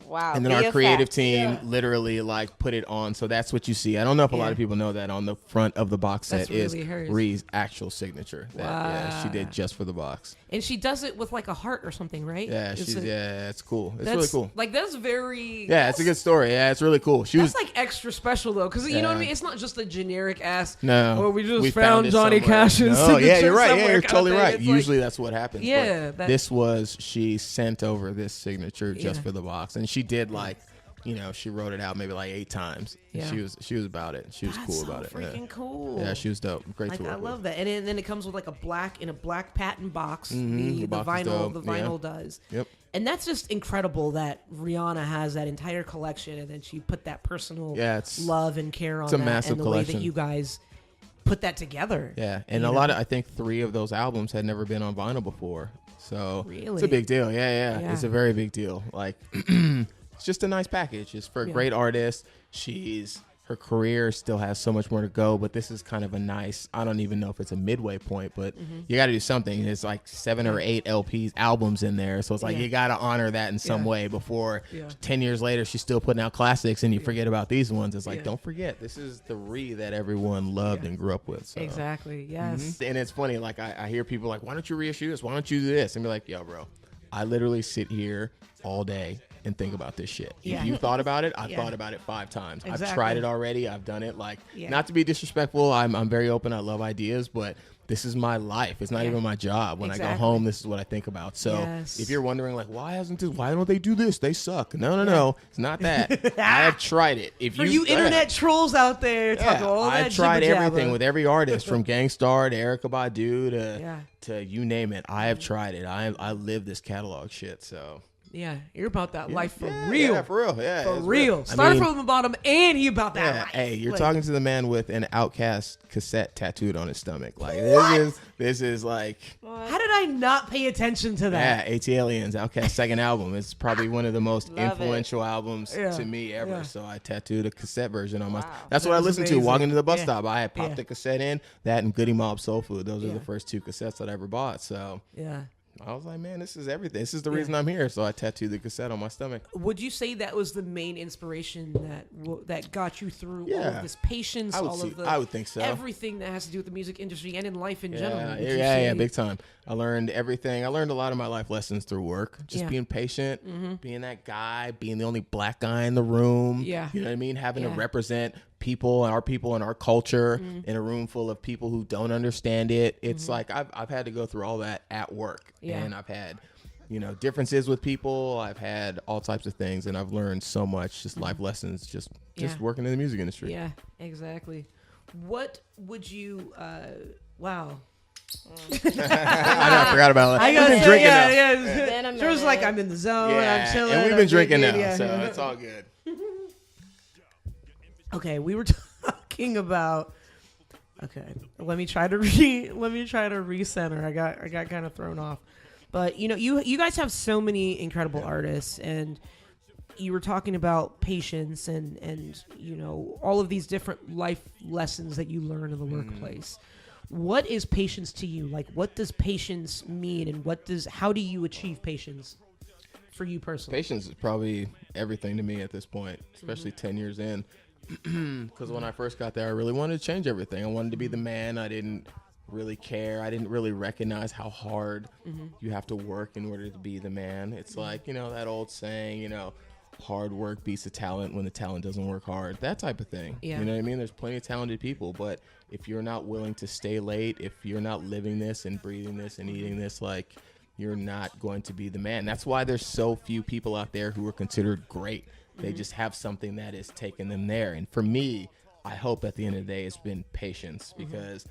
Wow. And then our creative VFX. team literally like put it on. So that's what you see. I don't know if a lot of people know that on the front of the box set That's is really hers. Ree's actual signature that she Wow. did just for the box. And she does it with like a heart or something, right? Yeah, Is she's it- it's cool. It's really that's- cool. Like that's very. Yeah, it's a good story. Yeah, it's really cool. She was That's like extra special though, because you know what I Yeah. mean. It's not just a generic ass. no. Or we just we found it Johnny somewhere. Cash's No, signature yeah, you're right. Yeah, somewhere you're kind of totally thing. right. It's like- Usually that's what happens. Yeah, but this was she sent over this signature just Yeah. for the box, and she did like. She wrote it out maybe like 8 times. Yeah. She was about it. She was That's cool so about it. freaking cool. Yeah, she was dope. Great Like to work I with. love that, and then it comes with like a black patent box. The The box is vinyl, dope. the Yeah. vinyl does. Yep. And that's just incredible that Rihanna has that entire collection, and then she put that personal love and care on a that, massive and the way collection. that you guys put that together. Yeah, and you a know? lot of I think 3 of those albums had never been on vinyl before, so Really? it's a big deal. Yeah, Yeah. it's a very big deal. Like, it's just a nice package. It's for a great artist. Her career still has so much more to go, but this is kind of a nice. I don't even know if it's a midway point, but you got to do something. There's like 7 or 8 albums in there, so it's like you got to honor that in some way before 10 years later she's still putting out classics and you forget about these ones. It's like don't forget, this is the Ree that everyone loved and grew up with. So. Exactly. Yes. And it's funny, like I hear people like, why don't you reissue this? Why don't you do this? And be like, yo, bro, I literally sit here all day and think about this shit. Yeah. If you thought about it, I've Yeah. thought about it 5 times. I've Exactly. tried it already. I've done it. Like, Yeah. not to be disrespectful. I'm very open. I love ideas, but this is my life. It's not even my job. When I Exactly. go home, this is what I think about. So Yes. if you're wondering, like, why don't they do this? They suck. No. It's not that. I have tried it. If For you internet trolls out there talking all that I've tried jibber-jabber. everything with every artist, from Gangstar to Erykah Badu Yeah. to you name it. I have tried it. I live this catalog shit. So Yeah, you're about that life for yeah, real. Yeah, for real. Yeah, For it's real. I Started mean, from the bottom, and he about that yeah, life. hey, you're Like, talking to the man with an Outkast cassette tattooed on his stomach. Like this is like How did I not pay attention to that? AT Aliens, Outkast's second album. It's probably one of the most Love influential albums Yeah, to me ever. yeah. So I tattooed a cassette version on my. Wow. That's what That I is listened to amazing. walking to the bus Yeah. stop. I had popped Yeah. the cassette in, that and Goody Mob Soul Food. Those are Yeah. the first 2 cassettes that I ever bought. So Yeah. I was like, man, this is everything. This is the reason I'm here. So I tattooed the cassette on my stomach. Would you say that was the main inspiration that got you through all Yeah. of this patience, I would all see- of the I would think so. everything that has to do with the music industry and in life in general? Yeah, Would you yeah, say- big time. I learned everything. I learned a lot of my life lessons through work. Just Yeah. being patient, being that guy, being the only black guy in the room. Yeah. You know what I mean? Having to Yeah. represent our people and our culture in a room full of people who don't understand it. It's like I've had to go through all that at work, and I've had differences with people. I've had all types of things, and I've learned so much, just life lessons, just working in the music industry. Yeah, exactly. What would you? Wow. I forgot about that. I got been drinking now. Yeah. She was like, I'm in the zone. Yeah, I'm chilling. and we've been drinking now, yeah. so it's all good. Okay, we were talking about. Okay, let me try to recenter. I got kind of thrown off, but you guys have so many incredible artists, and you were talking about patience and all of these different life lessons that you learn in the workplace. What is patience to you? Like, what does patience mean, and how do you achieve patience for you personally? Patience is probably everything to me at this point, especially 10 years in. Because when I first got there, I really wanted to change everything. I wanted to be the man. I didn't really care. I didn't really recognize how hard you have to work in order to be the man. It's like, that old saying, hard work beats the talent when the talent doesn't work hard. That type of thing. Yeah. You know what I mean? There's plenty of talented people, but if you're not willing to stay late, if you're not living this and breathing this and eating this, like, you're not going to be the man. That's why there's so few people out there who are considered great. They just have something that has taken them there. And for me, I hope at the end of the day it's been patience, because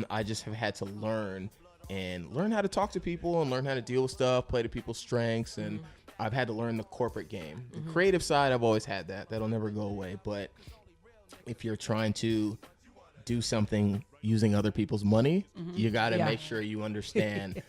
I just have had to learn how to talk to people and learn how to deal with stuff, play to people's strengths. And I've had to learn the corporate game. The creative side, I've always had that. That'll never go away. But if you're trying to do something using other people's money, you got to make sure you understand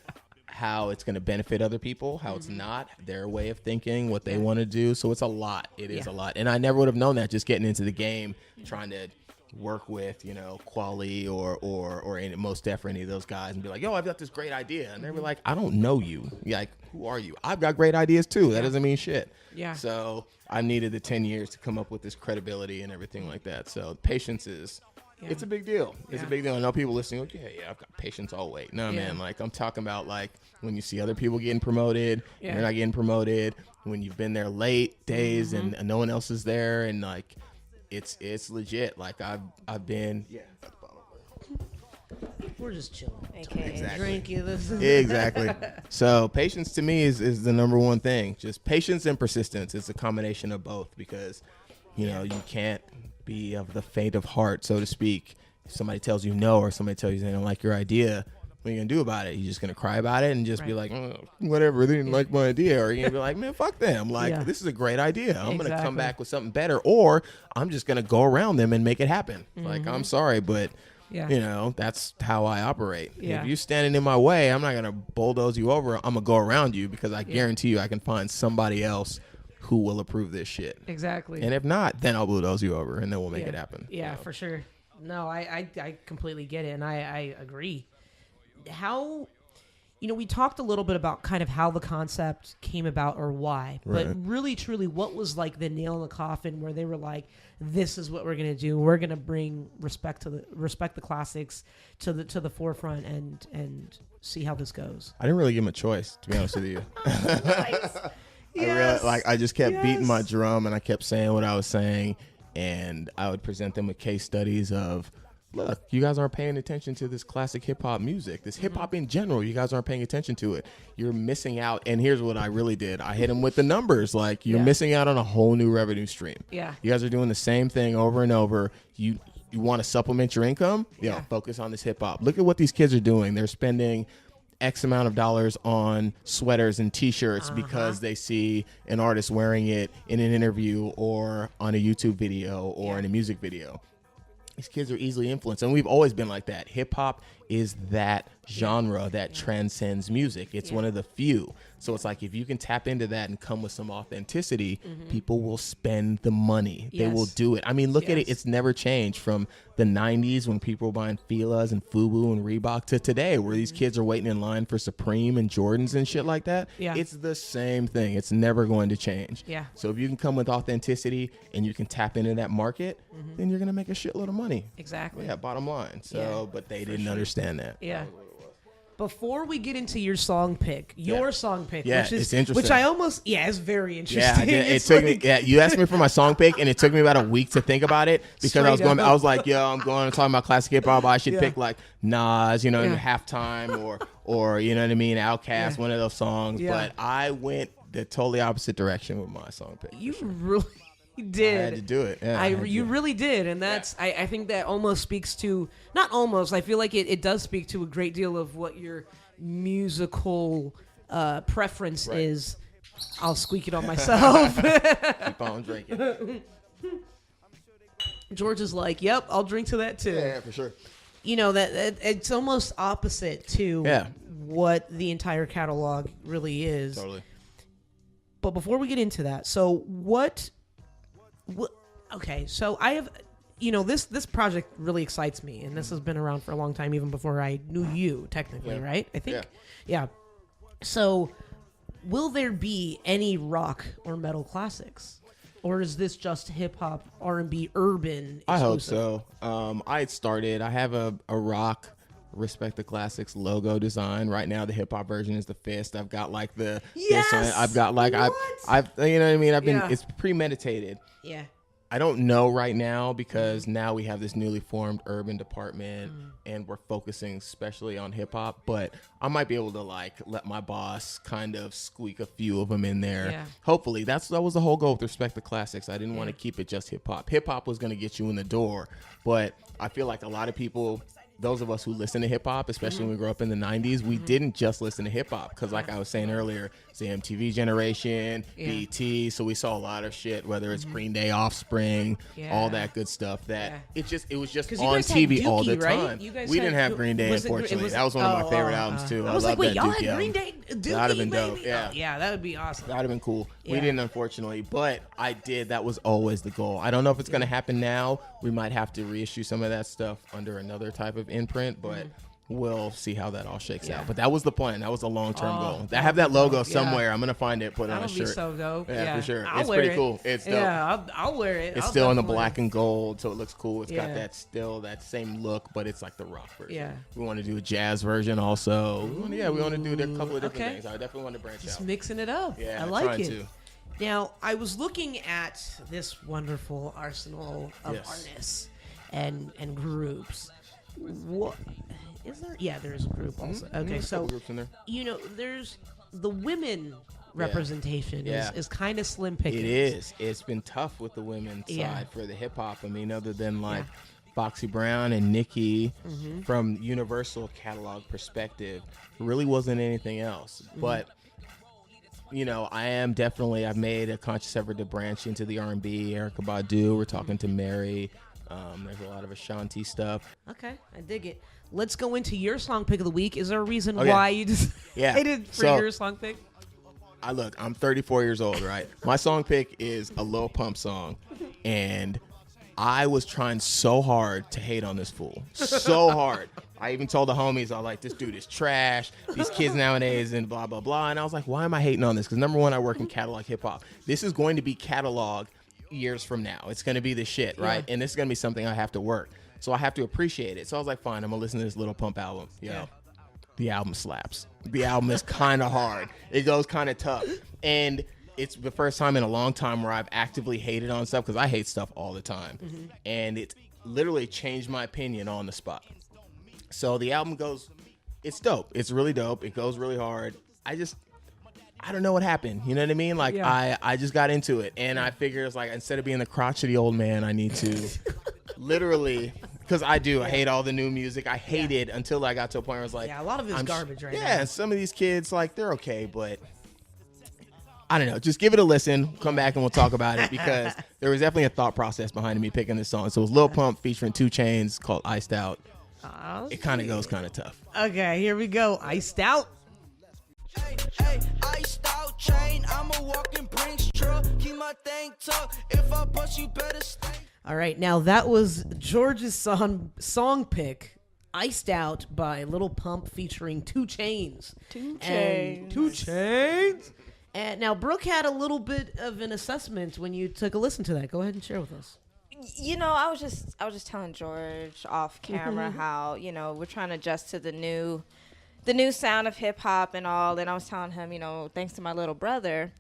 how it's going to benefit other people, how it's not, their way of thinking, what they want to do. So it's a lot. It is a lot. And I never would have known that just getting into the game, trying to work with, Quali or any, Most Def or any of those guys and be like, yo, I've got this great idea. And they were like, I don't know you. You're like, who are you? I've got great ideas too. That doesn't mean shit. Yeah. So I needed the 10 years to come up with this credibility and everything like that. So patience is... It's a big deal. It's a big deal. I know people listening, okay, I've got patience. I'll wait. No, man, like, I'm talking about, like, when you see other people getting promoted, you're not getting promoted, when you've been there late days and no one else is there, and, like, it's legit. Like, I've been... Yeah. We're just chilling. AKA Drinking this. Exactly. So patience to me is the number one thing. Just patience and persistence. It's a combination of both, because, you can't be of the faint of heart, so to speak. If somebody tells you no, or somebody tells you they don't like your idea, what are you gonna do about it? You just gonna cry about it and just be like, whatever, they didn't like my idea? Or are you gonna be like, man, fuck them, like, this is a great idea, I'm gonna come back with something better, or I'm just gonna go around them and make it happen? Like, I'm sorry, but that's how I operate. If you're standing in my way, I'm not gonna bulldoze you over. I'm gonna go around you, because I guarantee you I can find somebody else who will approve this shit. Exactly. And if not, then I'll bulldoze you over, and then we'll make it happen. Yeah, for sure. No, I completely get it, and I agree. How, we talked a little bit about kind of how the concept came about or why, but really, truly, what was like the nail in the coffin where they were like, this is what we're going to do. We're going to bring respect the classics to the forefront and see how this goes. I didn't really give him a choice, to be honest with you. Nice. I just kept beating my drum, and I kept saying what I was saying, and I would present them with case studies of, look, you guys aren't paying attention to this classic hip hop music, this hip hop in general. You guys aren't paying attention to it. You're missing out. And here's what I really did. I hit them with the numbers. Like, you're missing out on a whole new revenue stream. Yeah. You guys are doing the same thing over and over. You want to supplement your income? Focus on this hip hop. Look at what these kids are doing. They're spending X amount of dollars on sweaters and t-shirts because they see an artist wearing it in an interview or on a YouTube video or in a music video. These kids are easily influenced, and we've always been like that. Hip hop is that genre that transcends music. It's one of the few. So it's like, if you can tap into that and come with some authenticity, people will spend the money. They will do it. I mean, look at it. It's never changed from the 90s when people were buying Fila's and Fubu and Reebok to today, where these kids are waiting in line for Supreme and Jordans and shit like that. It's the same thing. It's never going to change. So if you can come with authenticity and you can tap into that market, then you're going to make a shitload of money. Exactly. Yeah, bottom line. So, but they didn't understand that. Yeah. before we get into your song pick, which is it's interesting. which I almost it's very interesting. Yeah, I did. It took me. Yeah, you asked me for my song pick, and it took me about a week to think about it because I was like, yo, I'm going to talk about classic hip hop. I should pick like Nas, in Halftime or you know what I mean, Outkast, one of those songs. Yeah. But I went the totally opposite direction with my song pick. You really did. I had to do it. Yeah, you really did, and that's I think that almost speaks to I feel like it does speak to a great deal of what your musical preference is. I'll squeak it on myself. Keep on drinking. George is like, yep, I'll drink to that too. Yeah, for sure. That it's almost opposite to what the entire catalog really is. Totally. But before we get into that, so what okay, so I have this project really excites me, and this has been around for a long time, even before I knew you, technically, right? I think, yeah. So, will there be any rock or metal classics, or is this just hip hop, R&B, urban? Exclusive? I hope so. I have a rock Respect the Classics logo design. Right now the hip hop version is the fist. I've got like the yes! I've got like I've you know what I mean? I've been it's premeditated. Yeah. I don't know right now because now we have this newly formed urban department and we're focusing especially on hip hop, but I might be able to like let my boss kind of squeak a few of them in there. Yeah. Hopefully that was the whole goal with Respect the Classics. I didn't want to keep it just hip hop. Hip hop was going to get you in the door, but I feel like a lot of people, those of us who listen to hip hop, especially when we grew up in the 90s, we didn't just listen to hip hop because like I was saying earlier, it's the MTV generation, BET, so we saw a lot of shit, whether it's Green Day, Offspring, all that good stuff that it was just on TV all the time. Right? We didn't have Green Day, unfortunately. That was one of my favorite albums too. I was like, wait, y'all had album. Green Day? Dookie, that would have been dope. Baby? Yeah. Yeah, that would be awesome. That would have been cool. Yeah. We didn't, unfortunately, but I did. That was always the goal. I don't know if it's going to happen now. We might have to reissue some of that stuff under another type of imprint, but we'll see how that all shakes out. But that was the plan. That was a long-term goal. I have that logo somewhere. I'm going to find it, put it on a shirt. That'll be so dope. Yeah, for sure. It's pretty cool. It's dope. Yeah, I'll wear it. It's still in the black and gold, so it looks cool. It's got that same look, but it's like the rock version. Yeah. We want to do a jazz version also. We want to do a couple of different things. I definitely want to branch Just out. mixing it up. Yeah, I like it. To. Now, I was looking at this wonderful arsenal of artists and groups. What is there? Yeah, there's a group also. Okay, so groups in there. There's the women representation is kind of slim picking. It is. It's been tough with the women's side for the hip hop. I mean, other than like Foxy Brown and Nicki, from Universal catalog perspective, really wasn't anything else. But I've made a conscious effort to branch into the R&B. Erykah Badu. We're talking to Mary. There's a lot of Ashanti stuff. Okay, I dig it. Let's go into your song pick of the week. Is there a reason why you decided for your song pick? I'm 34 years old, right? My song pick is a Lil Pump song, and I was trying so hard to hate on this fool. So hard. I even told the homies, I was like, this dude is trash. These kids nowadays and blah, blah, blah. And I was like, why am I hating on this? Because number one, I work in catalog hip hop. This is going to be catalog years from now. It's going to be the shit, right? And this is going to be something I have to work. So I have to appreciate it. So I was like, fine, I'm going to listen to this Lil Pump album. The album slaps. The album is kind of hard. It goes kind of tough. And it's the first time in a long time where I've actively hated on stuff because I hate stuff all the time. And it literally changed my opinion on the spot. So the album it's dope. It's really dope. It goes really hard. I don't know what happened. You know what I mean? Like I just got into it and I figured it's like, instead of being the crotchety old man, I need to literally, because I hate all the new music. I hated until I got to a point where I was like, a lot of it's garbage right now. Yeah, and some of these kids, like, they're okay, but I don't know. Just give it a listen. Come back and we'll talk about it because there was definitely a thought process behind me picking this song. So it was Lil Pump featuring 2 Chainz called Iced Out. It kind of goes kind of tough. Okay, here we go. Iced Out. Hey, iced out chain. I'm a walking Brinks truck. Keep my thing tucked. If I bust, you better stay. All right, now that was George's song pick, Iced Out by Lil Pump featuring 2 Chainz. 2 Chainz. 2 Chainz. And now Brooke had a little bit of an assessment when you took a listen to that. Go ahead and share with us. I was just telling George off camera how, we're trying to adjust to the new the new sound of hip hop and all. And I was telling him, thanks to my little brother,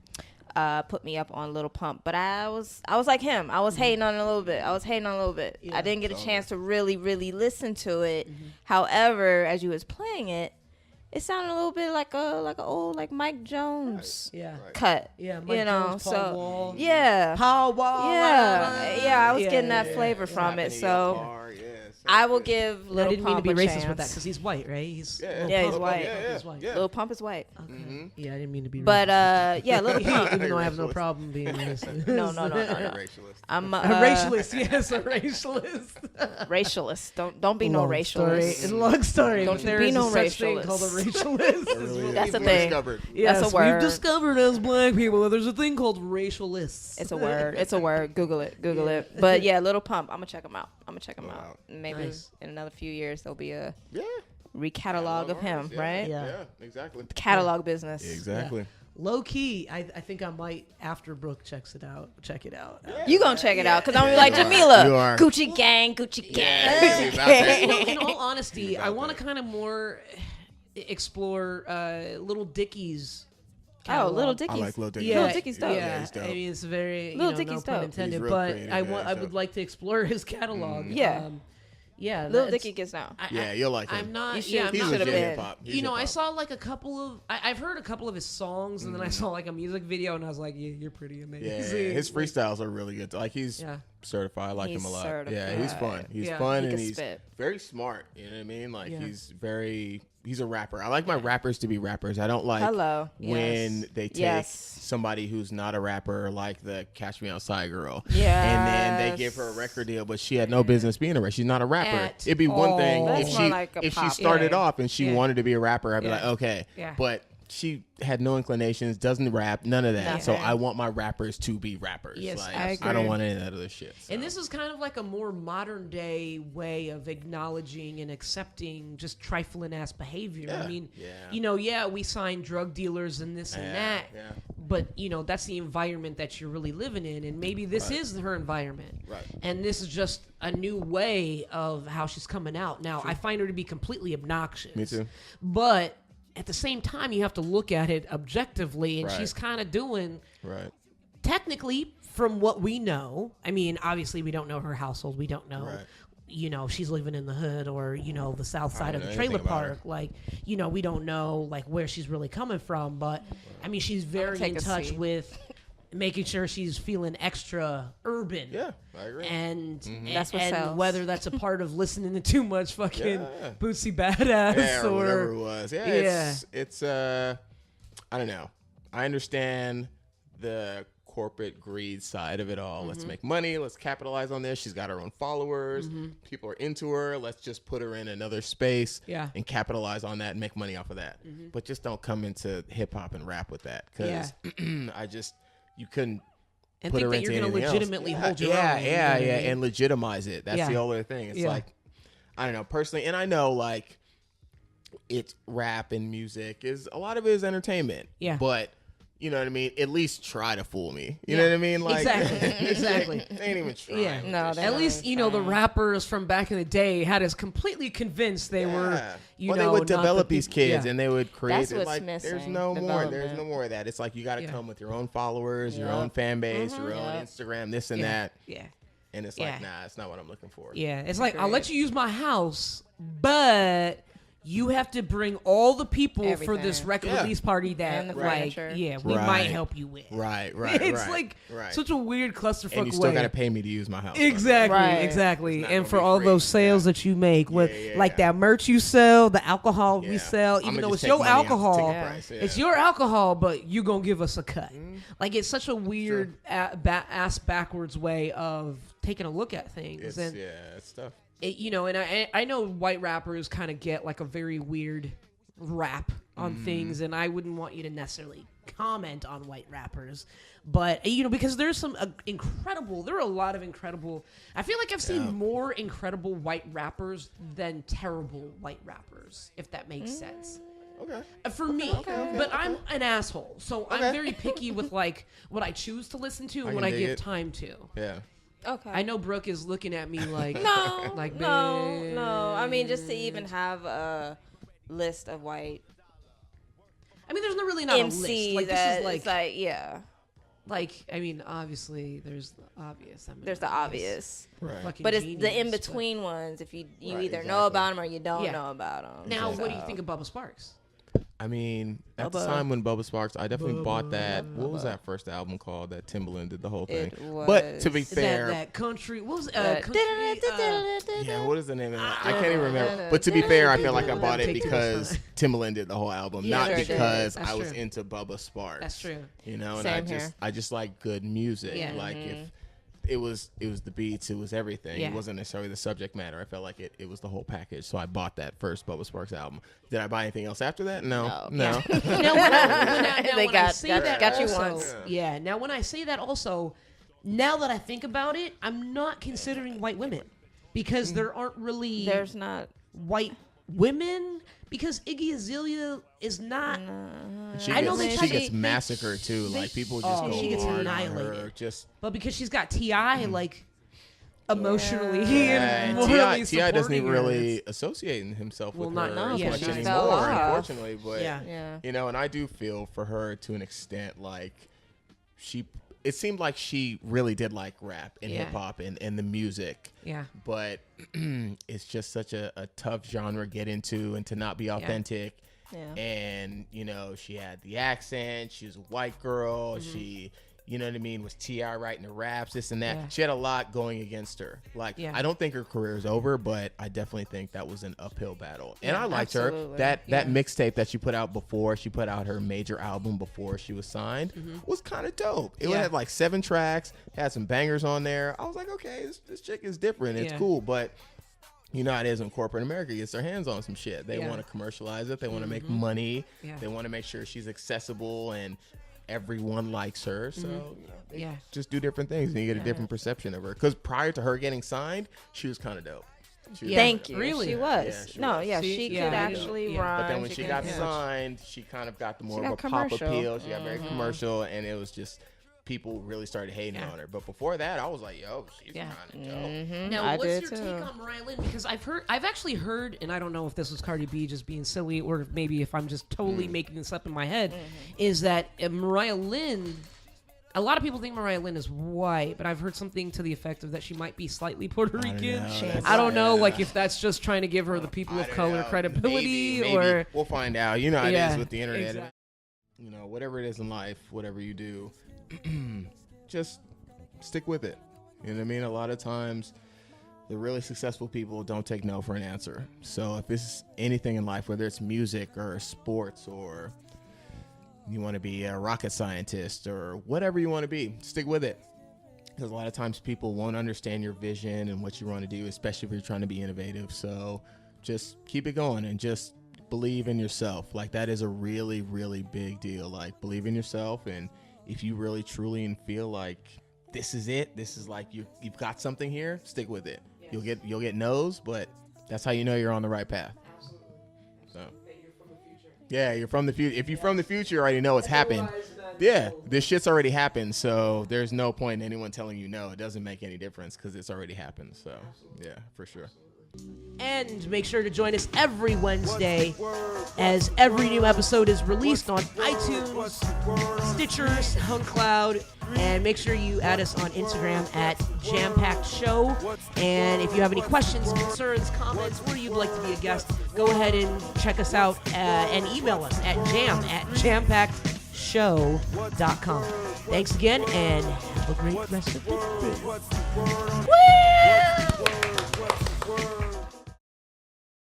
put me up on Lil Pump. But I was like him. I was hating on it a little bit. Yeah. I didn't get a chance to really, really listen to it. However, as you was playing it, it sounded a little bit like a old Mike Jones cut. Yeah, Mike Jones, Paul Wall. Yeah. Paul Wall. Yeah, I was getting that flavor from it. So I will give Lil I didn't mean to Pump be a racist chance. with that because he's white, right? He's he's white. He's white. Lil Pump is white. Okay. Yeah, I didn't mean to be racist. But Lil Pump. Even though I have no problem being racist. No. I'm a racialist, yes, a racialist. Racialist. Don't be no racialist. It's a long story. Don't there be is no a such thing racialist. called a racialist. That's a thing. Yes, That's a word. we've discovered as black people that there's a thing called racialists. It's a word. Google it. But yeah, Lil Pump. I'm gonna check him out. Wow. Maybe in another few years there'll be a recatalog of him, right? Yeah, exactly. Catalog business. Exactly. Yeah. Low key, I think I might, after Brooke checks it out, check it out. You gonna check it out because I'm gonna be like Jameela, Gucci gang. Well, in all honesty, I want to kind of more explore Little Dickie's catalog. Little Dickie's. I like Lil Dicky. Yeah, Lil Dicky's dope. Yeah, he's dope. I mean, it's very Lil no Dicky's pun dope. intended, He's real but creative, I dope. would like to explore his catalog. Yeah. Yeah, Lil that's- Dicky gets down. Yeah, you'll like him. I'm not. You should- Yeah, I'm you not. should have legit been. hip-hop. He's You know, I hip-hop. saw like a couple of. I've heard a couple of his songs, and then I saw like a music video, and I was like, "Yeah, you're pretty amazing." Yeah, his freestyles are really good. Like he's Yeah. certified. I like He's him a lot. certified. Yeah, he's fun. He's Yeah. fun He and can he's spit. very smart. You know what I mean? Like Yeah. he's a rapper. I like my rappers to be rappers. I don't like Hello. when Yes. they take Yes. somebody who's not a rapper, like the Catch Me Outside girl. Yes. And then they give her a record deal, but she had no business being a rapper. She's not a rapper. At It'd be one thing all. if That's more she like a if she pop. started Yeah. off and she Yeah. wanted to be a rapper. I'd be Yeah. like, okay. Yeah. But she had no inclinations, doesn't rap, none of that. Nothing. So I want my rappers to be rappers. Yes, like, I I agree. don't want any of that other shit. So. And this is kind of like a more modern day way of acknowledging and accepting just trifling ass behavior. I Yeah. mean, Yeah. we sign drug dealers and this and that, Yeah. but that's the environment that you're really living in, and maybe this is her environment. Right. And this is just a new way of how she's coming out. Now, I find her to be completely obnoxious. Me too. But at the same time, you have to look at it objectively, and Right. she's kind of doing Right. technically, from what we know, I mean, obviously we don't know her household. We don't know, Right. she's living in the hood or, the south side don't of the know trailer anything about her. park. Like, we don't know, like, where she's really coming from. But, I mean, she's very take in a touch seat. with making sure she's feeling extra urban. Yeah, I agree. And, That's what and sells. whether that's a part of listening to too much fucking Yeah. Bootsy Badass Yeah, or or whatever it was. Yeah, it's I don't know. I understand the corporate greed side of it all. Mm-hmm. Let's make money. Let's capitalize on this. She's got her own followers. People are into her. Let's just put her in another space Yeah. and capitalize on that and make money off of that. But just don't come into hip hop and rap with that because you couldn't and put think her that into you're going to anything else. legitimately hold your yeah, own. you Yeah, know what I yeah, mean? and legitimize it. That's Yeah. the other thing. It's Yeah. like, I don't know, personally, and I know like it's rap and music is a lot of it is entertainment. Yeah. But you know what I mean? At least try to fool me. You know what I mean? Like Exactly. they ain't even trying. Yeah, with No, this they shit. At least the rappers from back in the day had us completely convinced they were. Well, they would not the develop these people- kids yeah. and they would create That's it. what's Like missing, there's no more. There's development. no more of that. It's like you got to Yeah. come with your own followers, your Yep. own fan base, your own Yep. Instagram, this and Yeah. that. Yeah. And it's Yeah. like, nah, it's not what I'm looking for. Yeah, it's like I'll let you use my house, but you have to bring all the people for this Everything. record Yeah. release party that, And the like, furniture. we Right. might help you with. Right. It's right, like right. such a weird clusterfuck And you still way. got to pay me to use my house. Exactly, Right. exactly. not And gonna for be all free. those sales that you make, with yeah, like yeah. that merch you sell, the alcohol we Yeah. sell, I'ma even though just it's take your money out the alcohol, ticket price, yeah. it's your alcohol, but you gonna give us a cut. Like it's such a weird ass backwards way of taking a look at things. It's, And it's tough. and I know white rappers kind of get like a very weird rap on things, and I wouldn't want you to necessarily comment on white rappers, but because there's some there are a lot of incredible. I feel like I've seen more incredible white rappers than terrible white rappers, if that makes sense. Okay. For me, but I'm an asshole, so I'm Okay. very picky with like what I choose to listen to and I what can I dig give it. time to. Yeah. Okay. I know Brooke is looking at me like No, like no. babe. I mean, just to even have a list of white I mean, there's not really not a MC list. Like, that this is it's like, yeah. like, I mean, obviously, there's the obvious. There's the obvious. Right. But it's the in-between ones if you Right, either exactly. know about them or you don't Yeah. know about them. Now, what do you think of Bubba Sparks? I mean, at the Bubba. time when Bubba Sparks, I definitely bought that. What was that first album called that Timbaland did the whole thing? It was. But to be fair, That country, what was That- country? yeah, what is the name of that? I can't even remember. But to be fair, I feel like I bought it because Timbaland did the whole album, Yeah, not sure did. because That's I was true. into Bubba Sparks. That's true. You know, and Same here. I just like good music. Yeah. Like if it was the beats, it was everything. Yeah. It wasn't necessarily the subject matter. I felt like it was the whole package. So I bought that first Bubba Sparks album. Did I buy anything else after that? No. Now, now when I got- say got- that got you also, once. yeah. Now when I say that also, now that I think about it, I'm not considering white women because there aren't really There's not. white women because Iggy Azalea is not. She I know gets, they she tried gets to- massacred too. Like people just Oh, go she gets hard on annihilated. her. Just But because she's got T.I. like emotionally and and T.I. morally doesn't supporting her, really it's- associate himself Well, with not her now, as yeah, much she anymore, fell off. unfortunately. But Yeah. Yeah. you know, and I do feel for her to an extent. Like it seemed like she really did like rap and Yeah. hip hop and the music. Yeah. But it's just such a tough genre to get into and to not be authentic. Yeah. And you know, she had the accent. She was a white girl. She, you know what I mean, was T.I. writing the raps, this and that. Yeah. She had a lot going against her. Like, Yeah. I don't think her career is over, but I definitely think that was an uphill battle. And I liked absolutely. her. That mixtape that she put out before she put out her major album before she was signed was kind of dope. It Yeah. had like 7 tracks, had some bangers on there. I was like, okay, this chick is different. It's Yeah. cool, but you know how it is when corporate America gets their hands on some shit. They Yeah. want to commercialize it. They want to make money. Yeah. They want to make sure she's accessible and everyone likes her. So you know, they Yeah. just do different things and you get a different perception of her. Because prior to her getting signed, she was kind of dope. She was Yeah. Thank kinda you. dope. Really? She was. Yeah, she no, was. yeah, See, she yeah, could I actually know. rhyme. But then when she got could- signed, she kind of got the more got of a pop commercial. appeal. She got very commercial, and it was just people really started hating on her. But before that, I was like, yo, she's Yeah. kind of dope. Now, I what's did your too. take on Mariah Lynn? Because I've actually heard, and I don't know if this was Cardi B just being silly, or maybe if I'm just totally making this up in my head, is that Mariah Lynn. A lot of people think Mariah Lynn is white, but I've heard something to the effect of that she might be slightly Puerto Rican. I don't know, like if that's just trying to give her the people I of don't color know. credibility, Maybe. or We'll find out. You know how it Yeah, is with the internet. exactly. You know, whatever it is in life, whatever you do, just stick with it. You know what I mean? A lot of times, the really successful people don't take no for an answer. So if it's anything in life, whether it's music or sports or you want to be a rocket scientist or whatever you want to be, stick with it. Because a lot of times people won't understand your vision and what you want to do, especially if you're trying to be innovative. So just keep it going and just believe in yourself. Like that is a really, really big deal. Like believe in yourself. And if you really, truly and feel like this is it, this is like you've got something here, stick with it. Yes. You'll get no's, but that's how you know you're on the right path. Absolutely. So. Yeah, you're from the future. If you're from the future, you already know what's happened. Yeah, this shit's already happened, so there's no point in anyone telling you no. It doesn't make any difference because it's already happened. So, yeah, for sure. And make sure to join us every Wednesday as every new episode is released on iTunes, Stitcher, SoundCloud, and make sure you add us on Instagram at JAMPACKED Show. And if you have any questions, concerns, comments, or you'd like to be a guest, go ahead and check us out and email us at jampackedshow.com. Thanks again, and have a great rest of the day. Woo!